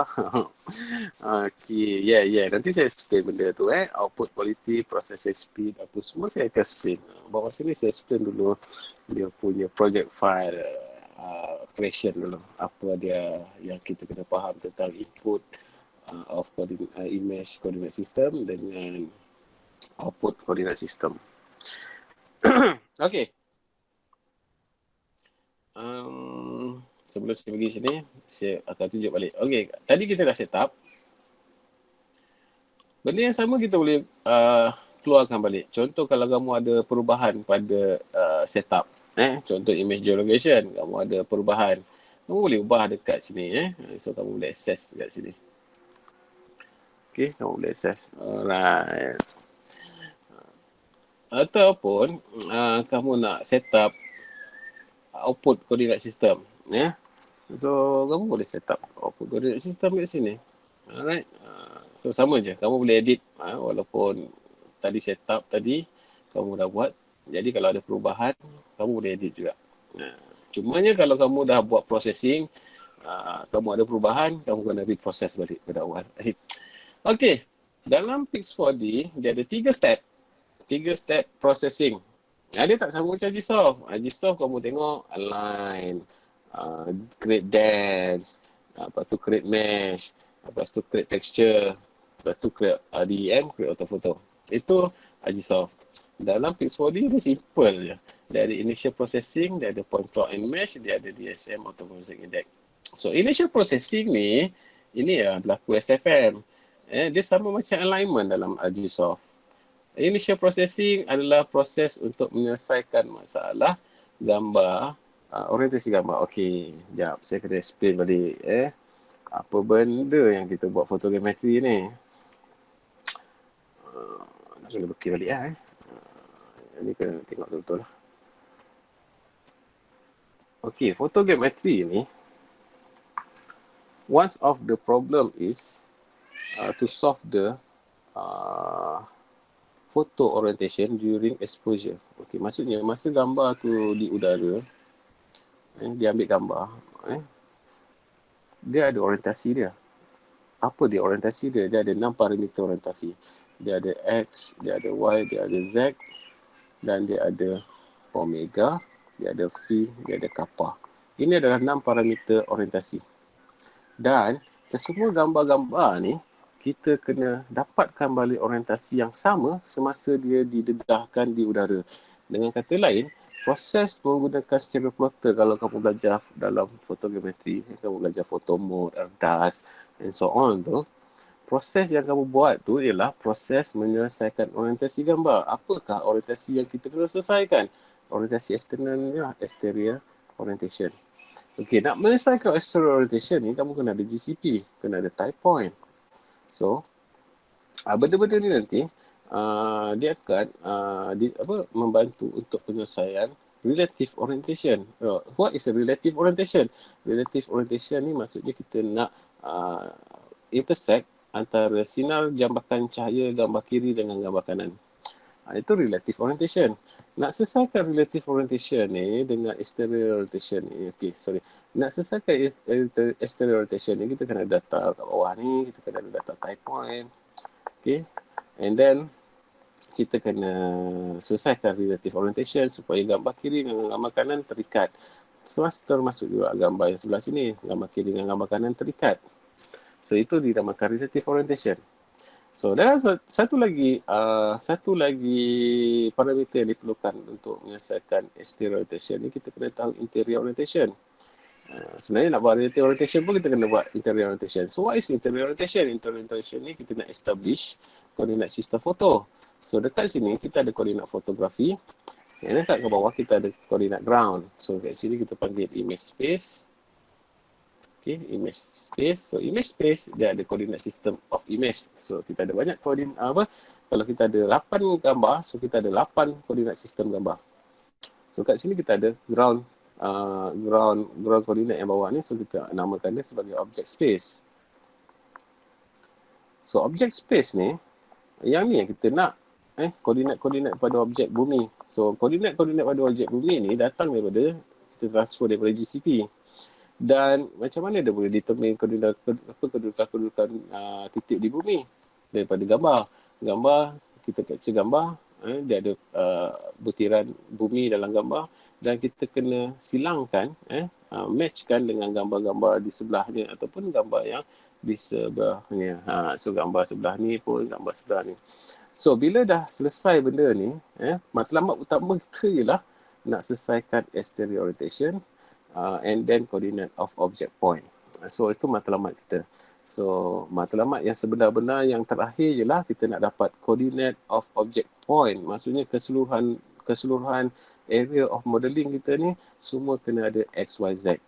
Okay, nanti saya explain benda tu output quality, processing speed, apa semua saya akan explain. Bawa sini saya explain dulu dia punya project file operation dulu. Apa dia yang kita kena faham tentang input of image coordinate system dengan output coordinate system. Okay. Sebelum saya pergi sini, saya akan tunjuk balik. Okay, tadi kita dah set up. Benda yang sama kita boleh keluarkan balik. Contoh kalau kamu ada perubahan pada setup. Contoh image geolocation, kamu ada perubahan. Kamu boleh ubah dekat sini. So, kamu boleh access dekat sini. Okay, kamu boleh access. Alright. Ataupun kamu nak set up output coordinate system. So, kamu boleh set up output coordinate system kat sini. Alright. So, sama je. Kamu boleh edit. Walaupun tadi set up tadi, kamu dah buat. Jadi, kalau ada perubahan, kamu boleh edit juga. Cumanya kalau kamu dah buat processing, kamu ada perubahan, kamu kena reprocess balik pada awal. Okay. Dalam Pix4D, dia ada 3 step. 3 step processing. Dia tak sama macam Gsoft. Gsoft kamu tengok align, create dance, lepas tu create mesh, lepas tu create texture, lepas tu create RDM, create autophoto. Itu Gsoft. Dalam Pix4D dia simple je. Dia ada initial processing, dia ada point cloud and mesh, dia ada DSM auto processing index. So initial processing ni, ini berlaku SFM. Dia sama macam alignment dalam Gsoft. Initial processing adalah proses untuk menyelesaikan masalah gambar, orientasi gambar. Okey, sekejap. Saya kena explain balik. Apa benda yang kita buat fotogrametri ni? Nak kena bukti balik lah. Ini kena tengok betul-betul lah. Okey, fotogrametri ni, one of the problem is to solve the photo orientation during exposure. Okey, maksudnya masa gambar tu di udara, dia ambil gambar, dia ada orientasi dia. Apa dia orientasi dia? Dia ada 6 parameter orientasi. Dia ada X, dia ada Y, dia ada Z, dan dia ada omega, dia ada phi, dia ada kappa. Ini adalah 6 parameter orientasi. Dan kesemua gambar-gambar ni, kita kena dapatkan balik orientasi yang sama semasa dia didedahkan di udara. Dengan kata lain, proses menggunakan stereo plotter kalau kamu belajar dalam fotogrametri, kamu belajar photo mode, RDAS and so on tu, proses yang kamu buat tu ialah proses menyelesaikan orientasi gambar. Apakah orientasi yang kita kena selesaikan? Orientasi eksternal ni lah, exterior orientation. Okey, nak menyelesaikan exterior orientation ni, kamu kena ada GCP, kena ada type point. So, benda-benda ni nanti dia akan membantu untuk penyelesaian relative orientation. What is a relative orientation? Relative orientation ni maksudnya kita nak intersect antara sinar jambakan cahaya gambar kiri dengan gambar kanan. Itu relative orientation. Nak selesaikan relative orientation ni dengan exterior orientation ni, Nak selesaikan exterior orientation ni, kita kena data kat bawah ni, kita kena ada data type point. Okay. And then, kita kena selesaikan relative orientation supaya gambar kiri dengan gambar kanan terikat. Termasuk juga gambar yang sebelah sini, gambar kiri dengan gambar kanan terikat. So, itu dinamakan relative orientation. So, dan satu lagi parameter yang diperlukan untuk menyelesaikan exterior orientation ni, kita kena tahu interior orientation. Sebenarnya nak buat relative orientation pun kita kena buat interior orientation. So, what is interior orientation? Interior orientation ni kita nak establish koordinat sistem foto. So, dekat sini kita ada koordinat fotografi. Dan dekat ke bawah kita ada koordinat ground. So, kat sini kita panggil image space. Okay, image space. So, image space dia ada koordinat system of image. So, kita ada banyak koordinat Kalau kita ada 8 gambar, so kita ada 8 koordinat sistem gambar. So, kat sini kita ada ground koordinat yang bawah ni. So, kita namakan dia sebagai object space. So, object space ni, yang ni yang kita nak koordinat pada objek bumi. So, koordinat pada objek bumi ni datang daripada, kita transfer daripada GCP. Dan macam mana dia boleh determine kedudukan titik di bumi daripada gambar. Kita capture gambar, dia ada butiran bumi dalam gambar dan kita kena silangkan, matchkan dengan gambar-gambar di sebelahnya ataupun gambar yang di sebelahnya. So gambar sebelah ni pun gambar sebelah ni. So bila dah selesai benda ni, matlamat utama kita ialah nak selesaikan exterior orientation, and then coordinate of object point. So itu matlamat kita. So matlamat yang sebenar-benar yang terakhir ialah kita nak dapat coordinate of object point. Maksudnya keseluruhan area of modeling kita ni semua kena ada X, Y, Z.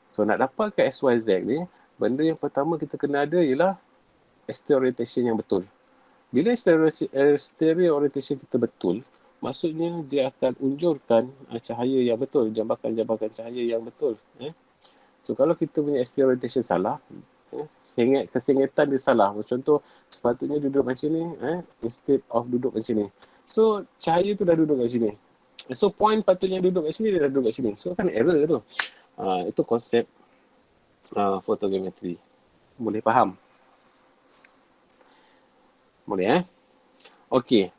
So nak dapatkan X, Y, Z ni, benda yang pertama kita kena ada ialah exterior orientation yang betul. Bila exterior orientation kita betul, maksudnya dia akan unjurkan cahaya yang betul, jambakan-jambakan cahaya yang betul. So kalau kita punya exterior orientation salah, kesengetan dia salah. Contoh, sepatutnya duduk macam ni, instead of duduk macam ni. So cahaya tu dah duduk kat sini. So point patutnya duduk kat sini, dia dah duduk kat sini. So kan error tu. Itu konsep fotogrametri. Boleh faham? Boleh Okey.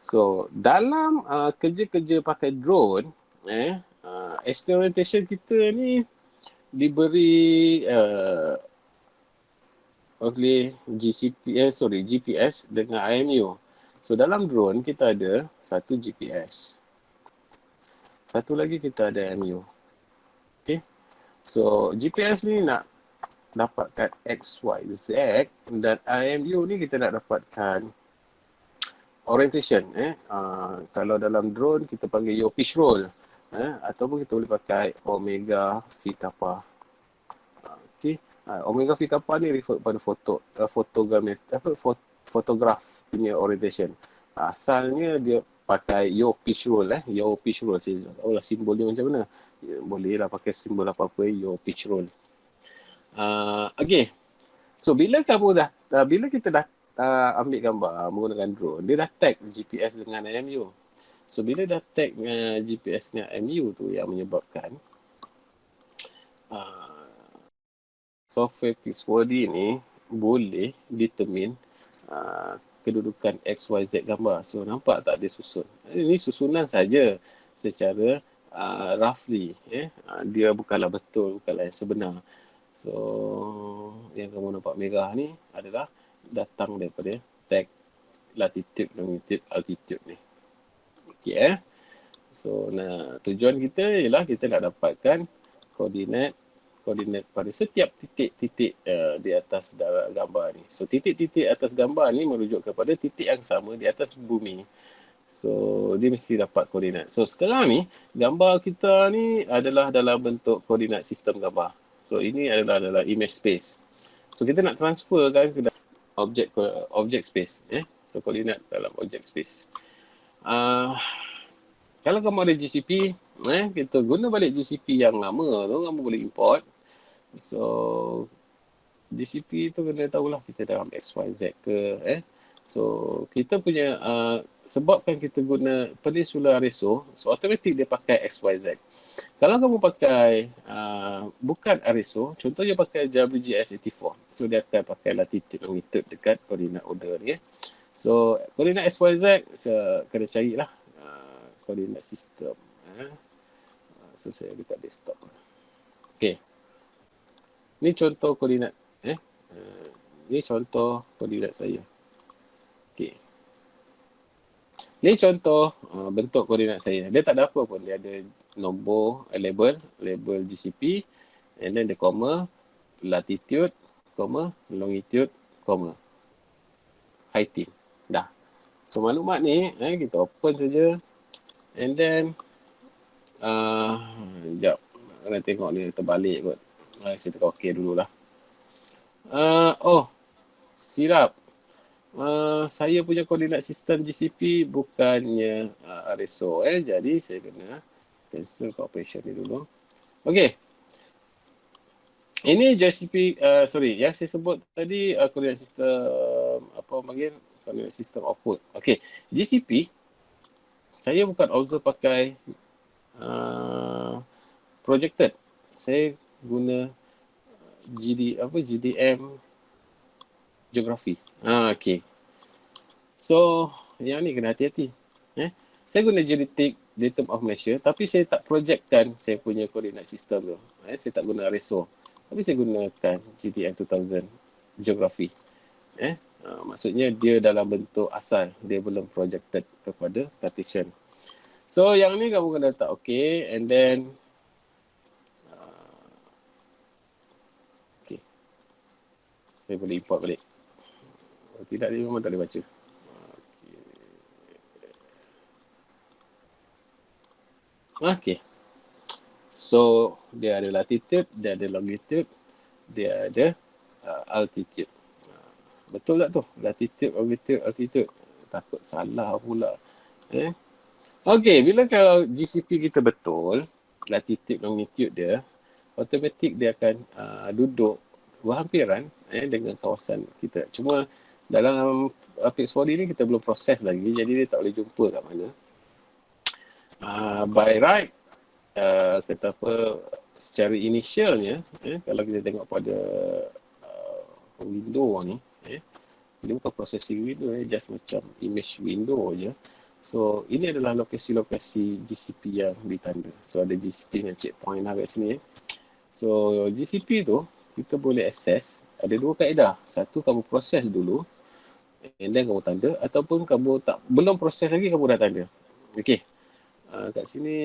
So, dalam kerja-kerja pakai drone, exterior orientation kita ni diberi oleh GPS dengan IMU. So, dalam drone kita ada satu GPS. Satu lagi kita ada IMU. Okay. So, GPS ni nak dapatkan X, Y, Z dan IMU ni kita nak dapatkan orientation. Kalau dalam drone kita panggil yaw pitch roll, ataupun kita boleh pakai omega phi kappa. Okay. Omega phi kappa ni refer pada fotograf punya orientation. Asalnya dia pakai yaw pitch roll. Yaw pitch roll, saya tahu lah simbol dia macam mana. Boleh lah pakai simbol apa-apa, yaw pitch roll. Okay. So bila kita dah ambil gambar menggunakan drone, dia dah tag GPS dengan IMU. So bila dah tag GPS dengan IMU tu yang menyebabkan software Pix4D ni boleh determine kedudukan XYZ gambar. So nampak tak dia susun? Ini susunan saja secara roughly. Dia bukanlah betul, bukanlah yang sebenar. So yang kamu nampak merah ni adalah datang daripada tag latitude, longitude, altitude ni. Okay So tujuan kita ialah kita nak dapatkan koordinat pada setiap titik-titik di atas gambar ni. So titik-titik atas gambar ni merujuk kepada titik yang sama di atas bumi. So dia mesti dapat koordinat. So sekarang ni gambar kita ni adalah dalam bentuk koordinat sistem gambar. So ini adalah dalam image space. So kita nak transferkan ke object space. So koordinat dalam object space. Kalau kamu ada GCP, kita guna balik GCP yang lama tu, kamu boleh import. So GCP tu kena tahulah kita dalam XYZ ke So kita punya sebabkan kita guna Peninsula Areso, so automatik dia pakai XYZ. Kalau kamu pakai bukan Areso, contohnya pakai WGS84, so dia akan pakai latitude longitude dekat koordinat order ni. So koordinat XYZ kena carilah koordinat sistem. So saya dekat desktop. Okay. Ni contoh koordinat ni contoh koordinat saya. Okay. Ni contoh bentuk koordinat saya. Dia tak ada apa pun. Dia ada nombor, label GCP, and then the comma, latitude, comma, longitude, comma, heighting. Dah. So maklumat ni kita open saja, and then sekejap. Kena tengok ni terbalik kot. Saya tekan OK dululah. Silap. Saya punya koordinat sistem GCP bukannya Areso. Jadi saya kena cancel operation ni dulu. Okey. Ini GCP, yang saya sebut tadi koordinat sistem, koordinat sistem output. Okey. GCP, saya bukan observe pakai projected. Saya guna GDM geografi. Okey. So, yang ni kena hati-hati. Saya guna geodetic datum of measure, tapi saya tak projectkan saya punya koordinat sistem tu. Saya tak guna Areso. Tapi saya gunakan GDM 2000 geografi. Maksudnya dia dalam bentuk asal. Dia belum projected kepada Cartesian. So, yang ni kamu kena letak OK, and then okay. Saya boleh import balik. Kalau tidak, dia memang tak boleh baca. Okay. So, dia ada latitude, dia ada longitude, dia ada altitude. Betul tak tu? Latitude, longitude, altitude. Takut salah pula. Okay, bila kalau GCP kita betul, latitude, longitude dia, automatik dia akan duduk berhampiran dengan kawasan kita. Cuma dalam Pix4D ni kita belum proses lagi, jadi dia tak boleh jumpa kat mana. By right, kata apa, secara initialnya, kalau kita tengok pada window ni, dia bukan processing window, just macam image window je. So, ini adalah lokasi-lokasi GCP yang ditanda. So, ada GCP dengan checkpoint lah kat sini. So, GCP tu, kita boleh access. Ada dua kaedah. Satu, kamu proses dulu. And then kamu tanda. Ataupun kamu belum proses lagi, kamu dah tanda. Okay. Kat sini,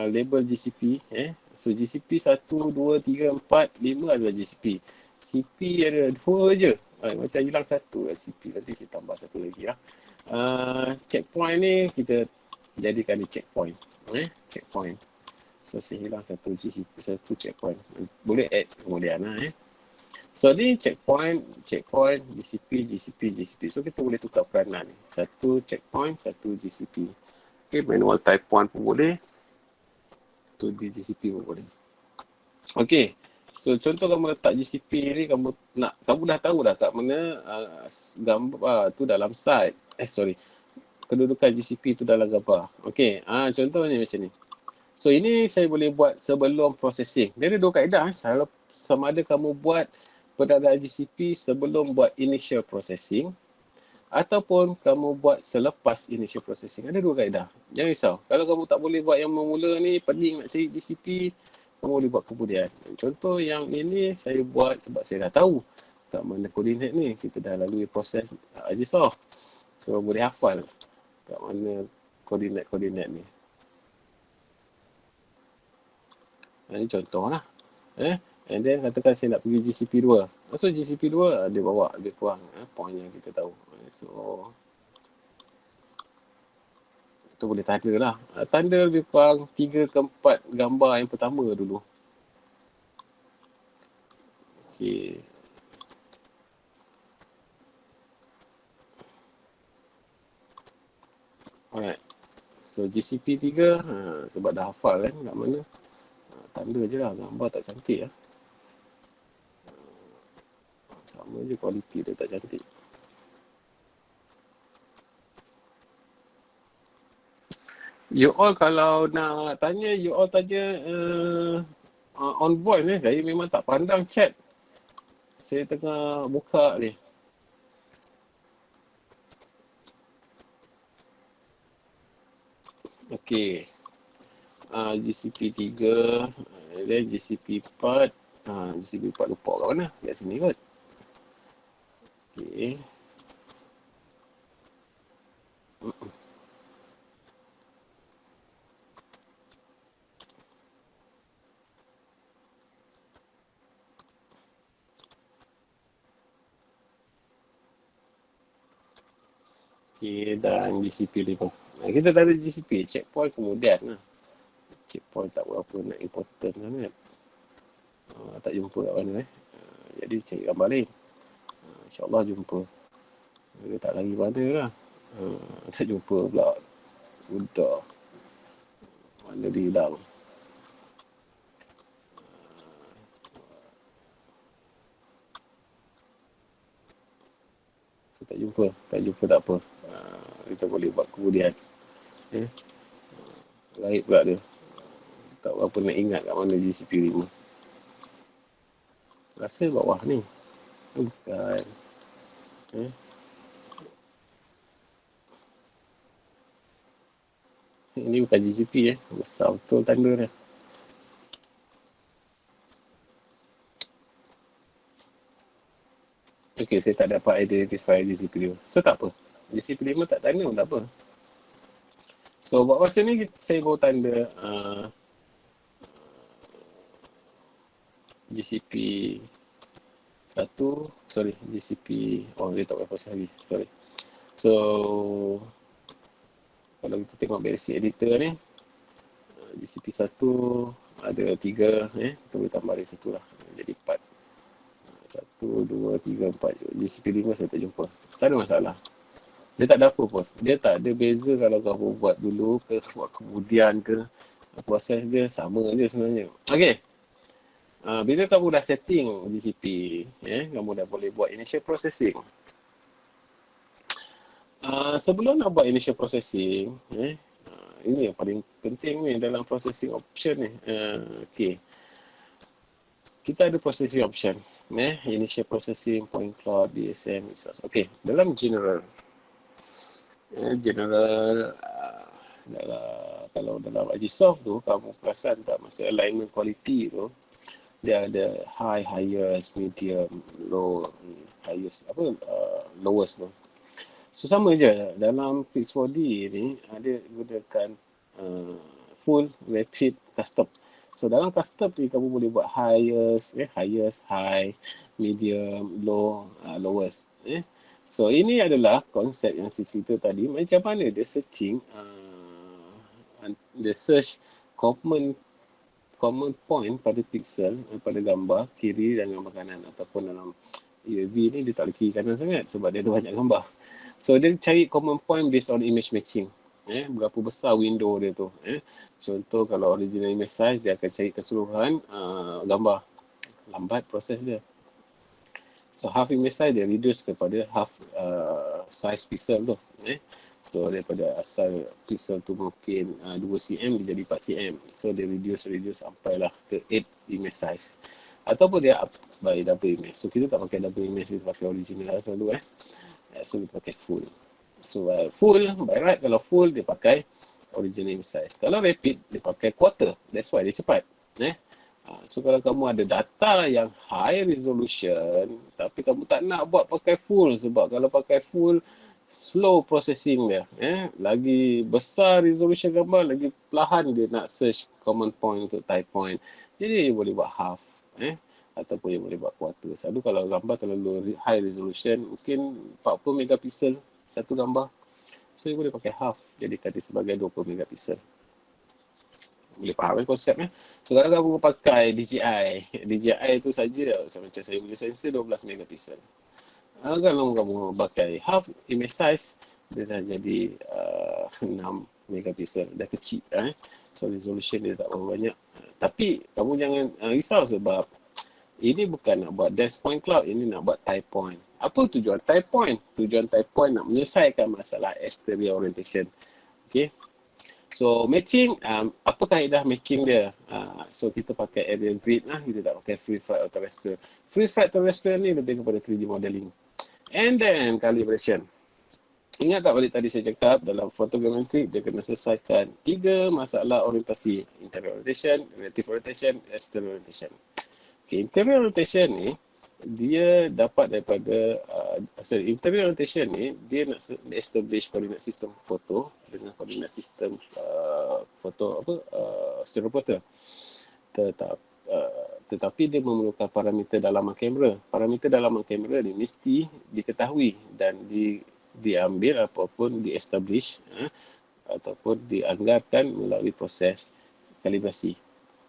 label GCP. So, GCP 1, 2, 3, 4, 5 adalah GCP. CP ada 2 je. Macam hilang satu CP. Nanti saya tambah satu lagi lah. Checkpoint ni kita jadikan ni checkpoint. Checkpoint. So saya hilang satu GCP, satu checkpoint. Boleh add kemudian lah. So ni checkpoint, GCP. So kita boleh tukar peranan ni. Satu checkpoint, satu GCP. Okay, manual type 1 pun boleh. Tu di GCP pun boleh. Okay. So contoh kamu letak GCP ni, kamu dah tahu dah kat mana gambar tu dalam site. Kedudukan GCP tu dalam gambar. Okey, contoh ni macam ni. So ini saya boleh buat sebelum processing. Dia ada dua kaedah. Sama ada kamu buat penadaan GCP sebelum buat initial processing, ataupun kamu buat selepas initial processing. Ada dua kaedah. Jangan risau. Kalau kamu tak boleh buat yang memula ni, pening nak cari GCP, kamu boleh buat kemudian. Contoh yang ini saya buat sebab saya dah tahu kat mana koordinat ni. Kita dah lalui proses ArcGIS-Soft. So boleh hafal kat mana koordinat-koordinat ni. Ini contoh lah. And then katakan saya nak pergi GCP 2. So GCP 2 dia bawa lebih kurang point yang kita tahu. So kita boleh tanda lah. Tanda lebih kurang 3 ke 4 gambar yang pertama dulu. Okay. Alright. So GCP 3 sebab dah hafal kan kat mana. Tanda je lah, gambar tak cantik lah. Sama je kualiti dia tak cantik. You all kalau nak tanya, you all tanya on voice ni. Saya memang tak pandang chat. Saya tengah buka ni. Okey. GCP 3, dan GCP 4. GCP 4 lupa kat mana? Kat sini kot. Okey. Okey, dan GCP 5. Kita tak ada GCP, checkpoint kemudian lah. Checkpoint tak berapa nak important sangat. Tak jumpa kat mana jadi cari gambar lain. InsyaAllah jumpa. Dia tak lagi mana lah. Tak jumpa pula. Sudah. Mana dia hilang. Tak jumpa. Tak jumpa tak apa. Kita boleh buat kemudian. Lain pula dia. Tak berapa nak ingat kat mana GCP 5. Rasa bawah ni. Bukan. Ini bukan GCP Besar betul tanda dia. Okey, saya tak dapat identify GCP 5. So tak apa. GCP 5 tak tanda pun tak apa. So buat masa ni saya baru tanda GCP 1, GCP, dia tak berapa lagi, sorry. So kalau kita tengok basic editor ni, GCP 1 ada 3, kita boleh tambah lagi 1 lah, jadi 4. 1, 2, 3, 4. GCP 5 saya tak jumpa. Tak ada masalah. Dia tak ada apa pun. Dia tak ada beza kalau kamu buat dulu ke, buat kemudian ke. Proses dia sama je sebenarnya. Okay. Bila kamu dah setting GCP, kamu dah boleh buat initial processing. Sebelum nak buat initial processing, ini yang paling penting ni dalam processing option ni. Okay. Kita ada processing option. Initial processing, point cloud, DSM, resource. Okay. Dalam general, kalau dalam Agisoft tu, kamu perasan tak masa alignment quality tu, dia ada high, highest, medium, low, highest, lowest tu. So sama je dalam Pix4D ni ada gunakan full rapid custom. So dalam custom ni kamu boleh buat highest, high, medium, low, lowest. So ini adalah konsep yang saya cerita tadi, macam mana dia searching, dia search common point pada pixel, pada gambar kiri dan gambar kanan, ataupun dalam UAV ni dia tak ada kiri kanan sangat sebab dia ada banyak gambar. So dia cari common point based on image matching. Berapa besar window dia tu. Contoh kalau original image size, dia akan cari keseluruhan gambar. Lambat proses dia. So half image size dia reduce kepada half size pixel tu. So daripada asal pixel tu mungkin 2 cm dia jadi 4 cm. So dia reduce sampailah ke 8 image size. Ataupun dia up by double image. So kita tak pakai double image, kita pakai original selalu. So kita pakai full. So full, by right kalau full dia pakai original image size. Kalau rapid dia pakai quarter. That's why dia cepat. So kalau kamu ada data yang high resolution tapi kamu tak nak buat pakai full, sebab kalau pakai full slow processing dia, lagi besar resolution gambar, lagi perlahan dia nak search common point untuk type point. Jadi dia boleh buat half, ataupun dia boleh buat quarter. Selalu kalau gambar terlalu high resolution, mungkin 40 megapiksel satu gambar, so dia boleh pakai half, jadikan dia sebagai 20 megapiksel. Boleh faham konsepnya. So kalau kamu pakai DJI tu saja, macam saya punya sensor 12 megapiksel. Kalau kamu pakai half image size, dia dah jadi 6 megapiksel, dah kecil. So resolution dia tak berapa banyak. Tapi kamu jangan risau sebab Ini bukan nak buat dense point cloud, ini nak buat type point. Apa tujuan type point? Tujuan type point nak menyelesaikan masalah exterior orientation. Okay. So matching, apa kaedah matching dia? So kita pakai area grid lah, kita tak pakai free flight or terrestrial. Free flight terrestrial ni lebih kepada 3D modeling. And then calibration. Ingat tak balik tadi saya cakap dalam photogrammetry dia kena selesaikan 3 masalah orientasi. Interior orientation, relative orientation, exterior orientation. Okay, interior orientation ni dia dapat daripada interior orientation ni dia nak establish coordinate system foto dengan coordinate system foto stereophoto. Tetapi dia memerlukan parameter dalaman kamera. Parameter dalaman kamera ni mesti diketahui dan diambil ataupun di-establish ataupun dianggarkan melalui proses kalibrasi.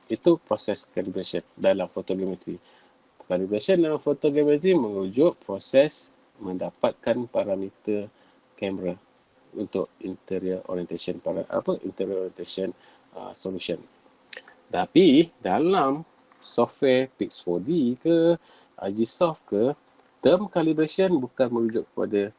Itu proses calibration dalam photogrammetry. Calibration dalam photogrammetry merujuk proses mendapatkan parameter kamera untuk interior orientation interior orientation solution. Tapi dalam software Pix4D ke Agisoft ke, term calibration bukan merujuk kepada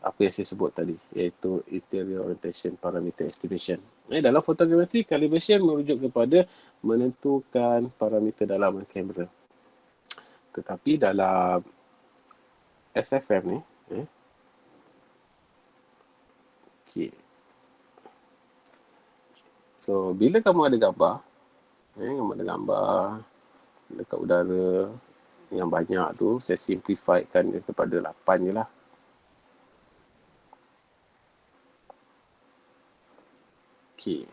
apa yang saya sebut tadi, iaitu interior orientation parameter estimation. Dalam photogrammetry, calibration merujuk kepada menentukan parameter dalaman kamera. Tetapi dalam SFM ni, okay. So, bila kamu ada gambar, kamu ada gambar dekat udara yang banyak tu, saya simplifiedkan dia kepada 8 je lah. Okay.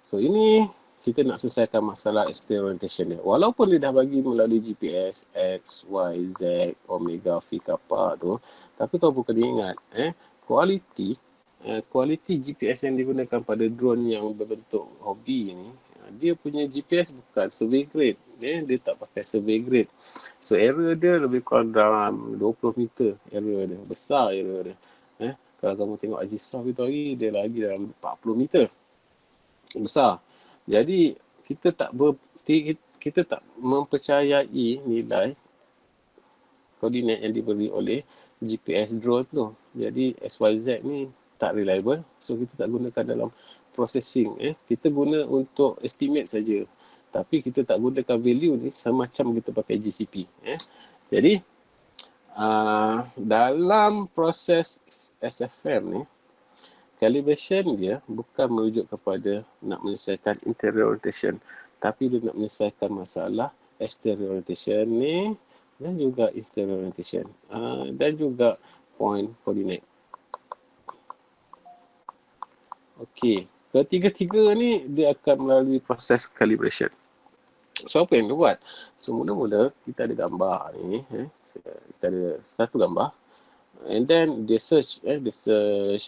So ini kita nak selesaikan masalah exterior orientation dia. Walaupun dia dah bagi melalui GPS, X, Y, Z, Omega, Phi, Kappa tu. Tapi kau pun kena ingat, kualiti GPS yang digunakan pada drone yang berbentuk hobi ni, dia punya GPS bukan survey grade. Dia tak pakai survey grade. So error dia lebih kurang dalam 20 meter error dia. Besar error dia. Kalau kamu tengok Agisoft itu hari, dia lagi dalam 40 meter. Besar. Jadi, kita tak mempercayai nilai koordinat yang diberi oleh GPS drone tu. Jadi, XYZ ni tak reliable. So, kita tak gunakan dalam processing. Kita guna untuk estimate saja. Tapi, kita tak gunakan value ni sama macam kita pakai GCP. Jadi, dalam proses SFM ni, calibration dia bukan merujuk kepada nak menyelesaikan interior orientation, tapi dia nak menyelesaikan masalah exterior orientation ni dan juga exterior orientation dan juga point coordinate. Okey, ketiga-tiga ni dia akan melalui proses calibration. So apa yang dia buat? So mula-mula kita ada gambar ni, kita ada satu gambar, and then dia search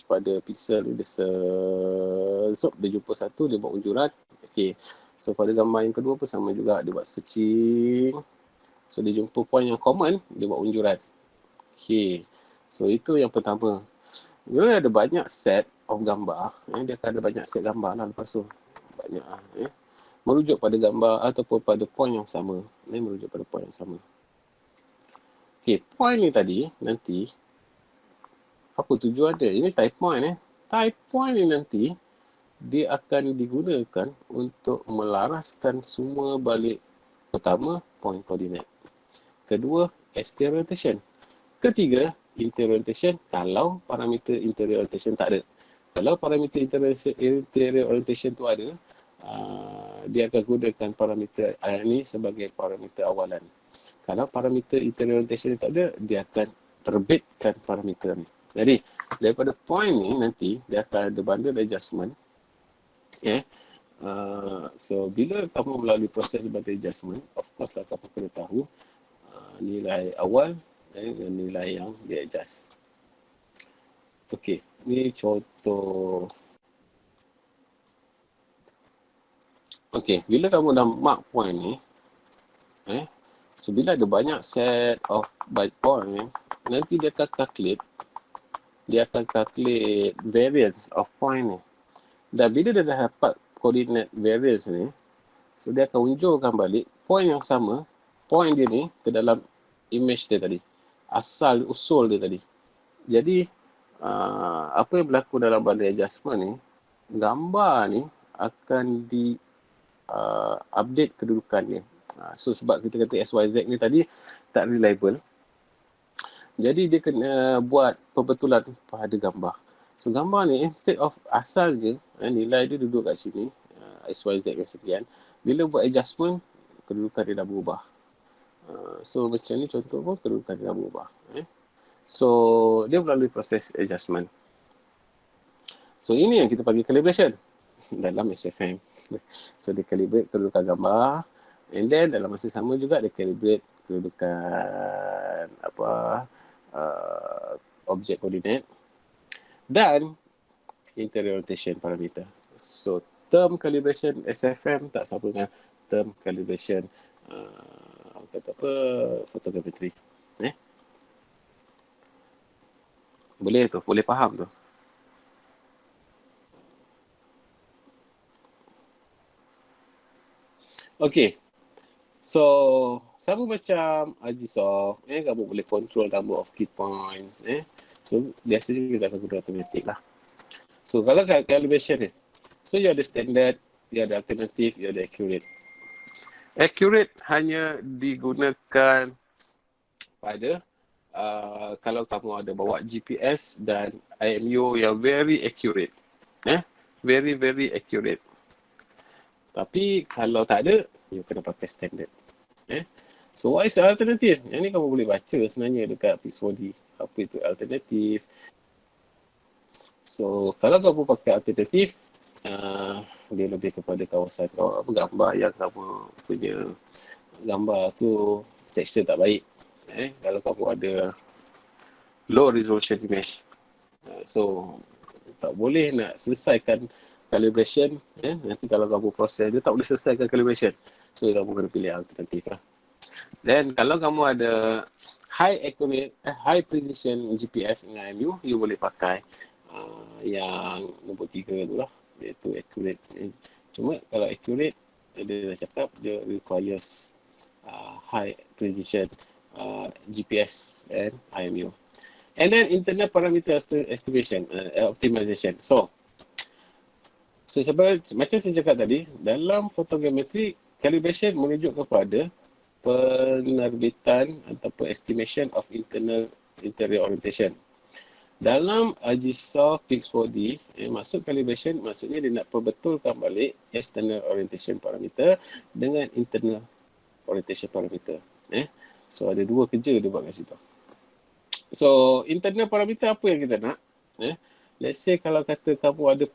pada pixel ni, dia jumpa satu, dia buat unjuran. Okay, so pada gambar yang kedua pun sama juga, dia buat searching, so dia jumpa point yang common, dia buat unjuran. Okay, so itu yang pertama. Bila ada banyak set of gambar, dia akan ada banyak set gambar lah lepas tu, banyak merujuk pada gambar ataupun pada point yang sama. Merujuk pada point yang sama. Okay, point ni tadi nanti apa tujuan dia? Ini type point Type point ni nanti dia akan digunakan untuk melaraskan semua balik. Pertama, point coordinate. Kedua, exterior orientation. Ketiga, interior orientation kalau parameter interior orientation tak ada. Kalau parameter interior orientation tu ada, dia akan gunakan parameter ini sebagai parameter awalan. Kalau parameter interior orientation tak ada, dia akan terbitkan parameter ni. Jadi, daripada point ni nanti, dia akan ada bundle adjustment. So, bila kamu melalui proses bundle adjustment, of course kamu kena tahu nilai awal dan nilai yang dia adjust. Okey, ni contoh. Okey, bila kamu dah mark point ni, so bila ada banyak set of byte point, nanti dia akan calculate variance of point ni. Dan bila dia dah dapat coordinate variance ni, So dia akan unjurkan balik point yang sama, point dia ni ke dalam image dia tadi. Asal usul dia tadi. Jadi apa yang berlaku dalam bundle adjustment ni, gambar ni akan di update kedudukannya. So sebab kita kata XYZ ni tadi tak reliable, jadi dia kena buat perbetulan pada gambar. So gambar ni instead of asal je nilai dia duduk kat sini, XYZ yang sekian, bila buat adjustment, kedudukan dia dah berubah. So macam ni contoh pun kedudukan dia dah berubah. So dia melalui proses adjustment. So ini yang kita panggil calibration dalam SFM. So dia calibrate kedudukan gambar, and then dalam masa sama juga dia calibrate kedudukan objek koordinat dan interior rotation parameter. So term calibration SFM tak sama dengan term calibration photogrammetry. Boleh tu, boleh faham tu. Okay. So, sama macam Agisoft, kamu boleh control number of key points. So, biasanya kita akan guna automatic lah. So, kalau calibration ni, so you ada standard, you ada alternative, you ada accurate. Accurate hanya digunakan pada kalau kamu ada bawa GPS dan IMU yang very accurate. Very, very accurate. Tapi kalau tak ada, you kena pakai standard. So what is alternative? Yang ni kamu boleh baca sebenarnya dekat Pixbody. Apa itu alternatif? So kalau kamu pakai alternatif, dia lebih kepada kawasan gambar yang kamu punya gambar tu tekstur tak baik. Kalau kamu ada low resolution image, so tak boleh nak selesaikan calibration. Nanti kalau kamu proses dia tak boleh selesaikan calibration. So kamu kena pilih alternatif lah. Dan kalau kamu ada high precision GPS dengan IMU, you boleh pakai yang nombor 3 tu lah, iaitu accurate. Cuma kalau accurate, dia dah cakap dia requires high precision GPS and IMU. And then internal parameter estimation, optimization. So macam saya cakap tadi, dalam photogrammetry, calibration merujuk kepada penerbitan ataupun estimation of interior orientation. Dalam Agisoft Pixbody, masuk calibration, maksudnya dia nak perbetulkan balik external orientation parameter dengan internal orientation parameter. So ada dua kerja dia buat kat situ. So internal parameter apa yang kita nak? Let's say kalau kata kamu ada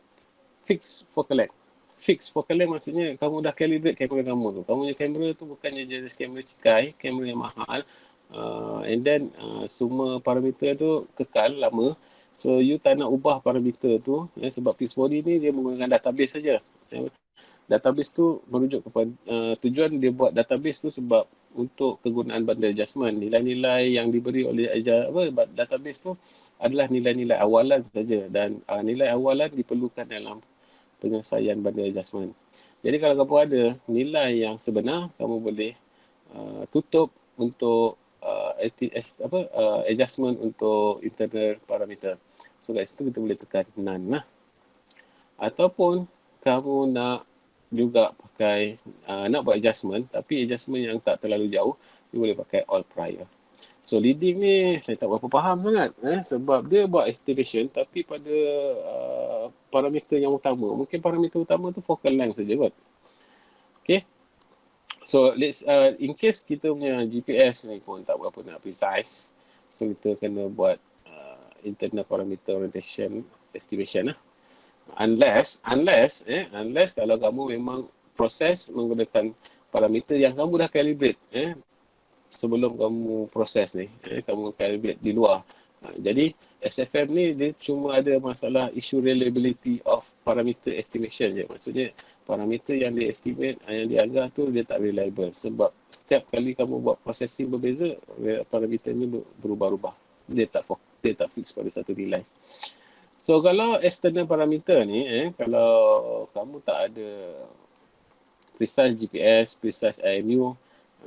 fixed focal length. Fixed focal length maksudnya kamu dah calibrate kamera kamu tu. Kamu punya kamera tu bukannya jenis kamera cikai, kamera yang mahal. And then semua parameter tu kekal lama. So you tak nak ubah parameter tu sebab Pixbody ni dia menggunakan database saja. Database tu merujuk kepada tujuan dia buat database tu sebab untuk kegunaan bundle adjustment. Nilai-nilai yang diberi oleh database tu adalah nilai-nilai awalan saja, dan nilai awalan diperlukan dalam penyelesaian bundle adjustment. Jadi kalau kamu ada nilai yang sebenar, kamu boleh tutup untuk adjustment untuk internal parameter. So kat situ kita boleh tekan none lah. Ataupun kamu nak juga pakai nak buat adjustment, tapi adjustment yang tak terlalu jauh, you boleh pakai all prior. So leading ni saya tak berapa faham sangat sebab dia buat estimation tapi pada parameter yang utama. Mungkin parameter utama tu focal length saja kot. Okay. So let's in case kita punya GPS ni pun tak berapa nak precise, so kita kena buat internal parameter orientation estimation lah. Unless kalau kamu memang proses menggunakan parameter yang kamu dah calibrate sebelum kamu proses ni, kamu calibrate di luar. Jadi SFM ni dia cuma ada masalah isu reliability of parameter estimation je. Maksudnya parameter yang dia estimate, yang dia agak tu dia tak reliable sebab setiap kali kamu buat processing berbeza, parameter ni berubah-ubah. Dia tak fix pada satu nilai. So kalau external parameter ni, kalau kamu tak ada precise GPS, precise IMU,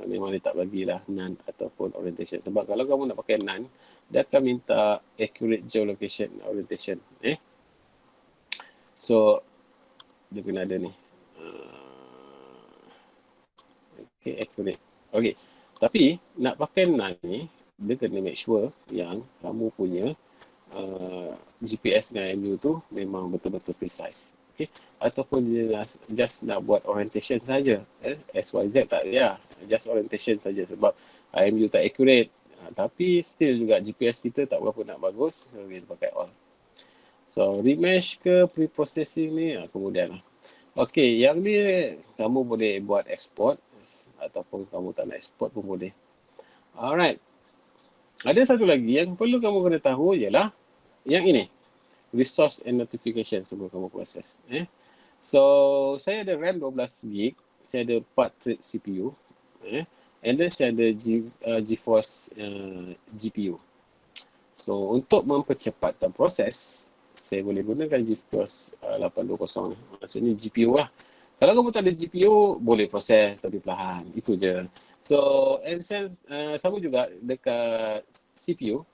memang dia tak bagilah none ataupun orientation. Sebab kalau kamu nak pakai none, dia akan minta accurate geolocation orientation. So, dia kena ada ni. Okay, accurate. Okay. Tapi, nak pakai none ni, dia kena make sure yang kamu punya GPS dengan IMU tu memang betul-betul precise. Okay. Ataupun dia just nak buat orientation saja. SYZ tak, ya. Just orientation saja sebab IMU tak accurate. Tapi still juga GPS kita tak berapa nak bagus. So, kita pakai all. So, remesh ke pre-processing ni kemudian lah. Okay, yang ni kamu boleh buat export ataupun kamu tak nak export pun boleh. Alright. Ada satu lagi yang perlu kamu kena tahu ialah yang ini. Resource and notification sebelum kamu proses. So, saya ada RAM 12 GB. Saya ada 4 thread CPU. And then saya ada GeForce GPU. So, untuk mempercepatkan proses, saya boleh gunakan GeForce 820 ni. Maksudnya GPU lah. Kalau kamu tak ada GPU, boleh proses tapi perlahan. Itu je. So, and sama juga dekat CPU.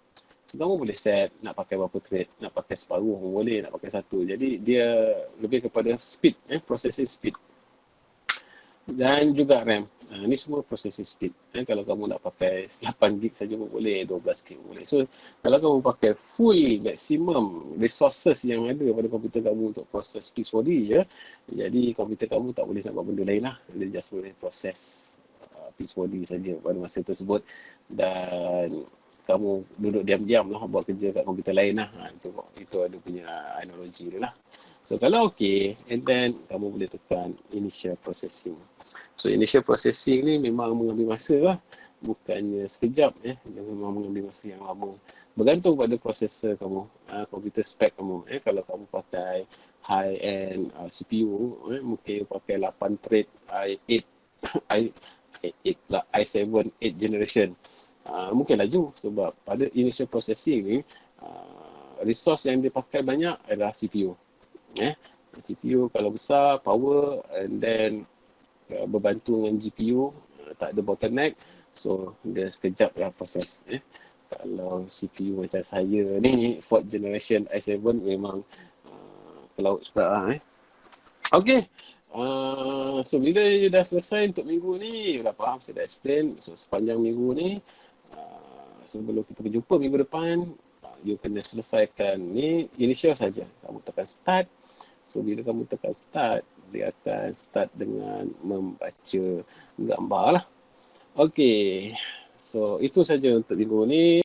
So, kamu boleh set nak pakai berapa thread, nak pakai separuh pun boleh, nak pakai satu. Jadi, dia lebih kepada speed, processing speed. Dan juga RAM. Ini semua processing speed. Kalau kamu nak pakai 8 GB saja pun boleh, 12 GB pun boleh. So, kalau kamu pakai full maximum resources yang ada pada komputer kamu untuk proses P4D je, jadi komputer kamu tak boleh nak buat benda lain lah. Dia just boleh proses P4D saja pada masa tersebut. Dan kamu duduk diam-diam lah buat kerja kat komputer lain lah. Itu ada punya analogi dia lah. So kalau okay, and then kamu boleh tekan initial processing. So initial processing ni memang mengambil masa lah. Bukannya sekejap. Dia memang mengambil masa yang lama. Bergantung pada prosesor kamu, komputer spek kamu. Kalau kamu pakai high-end CPU, mungkin pakai 8 thread i7 8 generation. Mungkin laju sebab pada initial processing ni resource yang dipakai banyak adalah CPU. CPU kalau besar, power, and then berbantu dengan GPU, tak ada bottleneck, so dia sekejap lah proses. Kalau CPU macam saya ni 4th generation i7 memang ke laut juga lah. Okay. So bila dah selesai untuk minggu ni, dah faham saya dah explain. So sepanjang minggu ni, sebelum kita berjumpa minggu depan, you kena selesaikan ni initial saja. Kamu tekan start. So bila kamu tekan start, dia akan start dengan membaca gambar lah. Okay. So itu saja untuk minggu ni.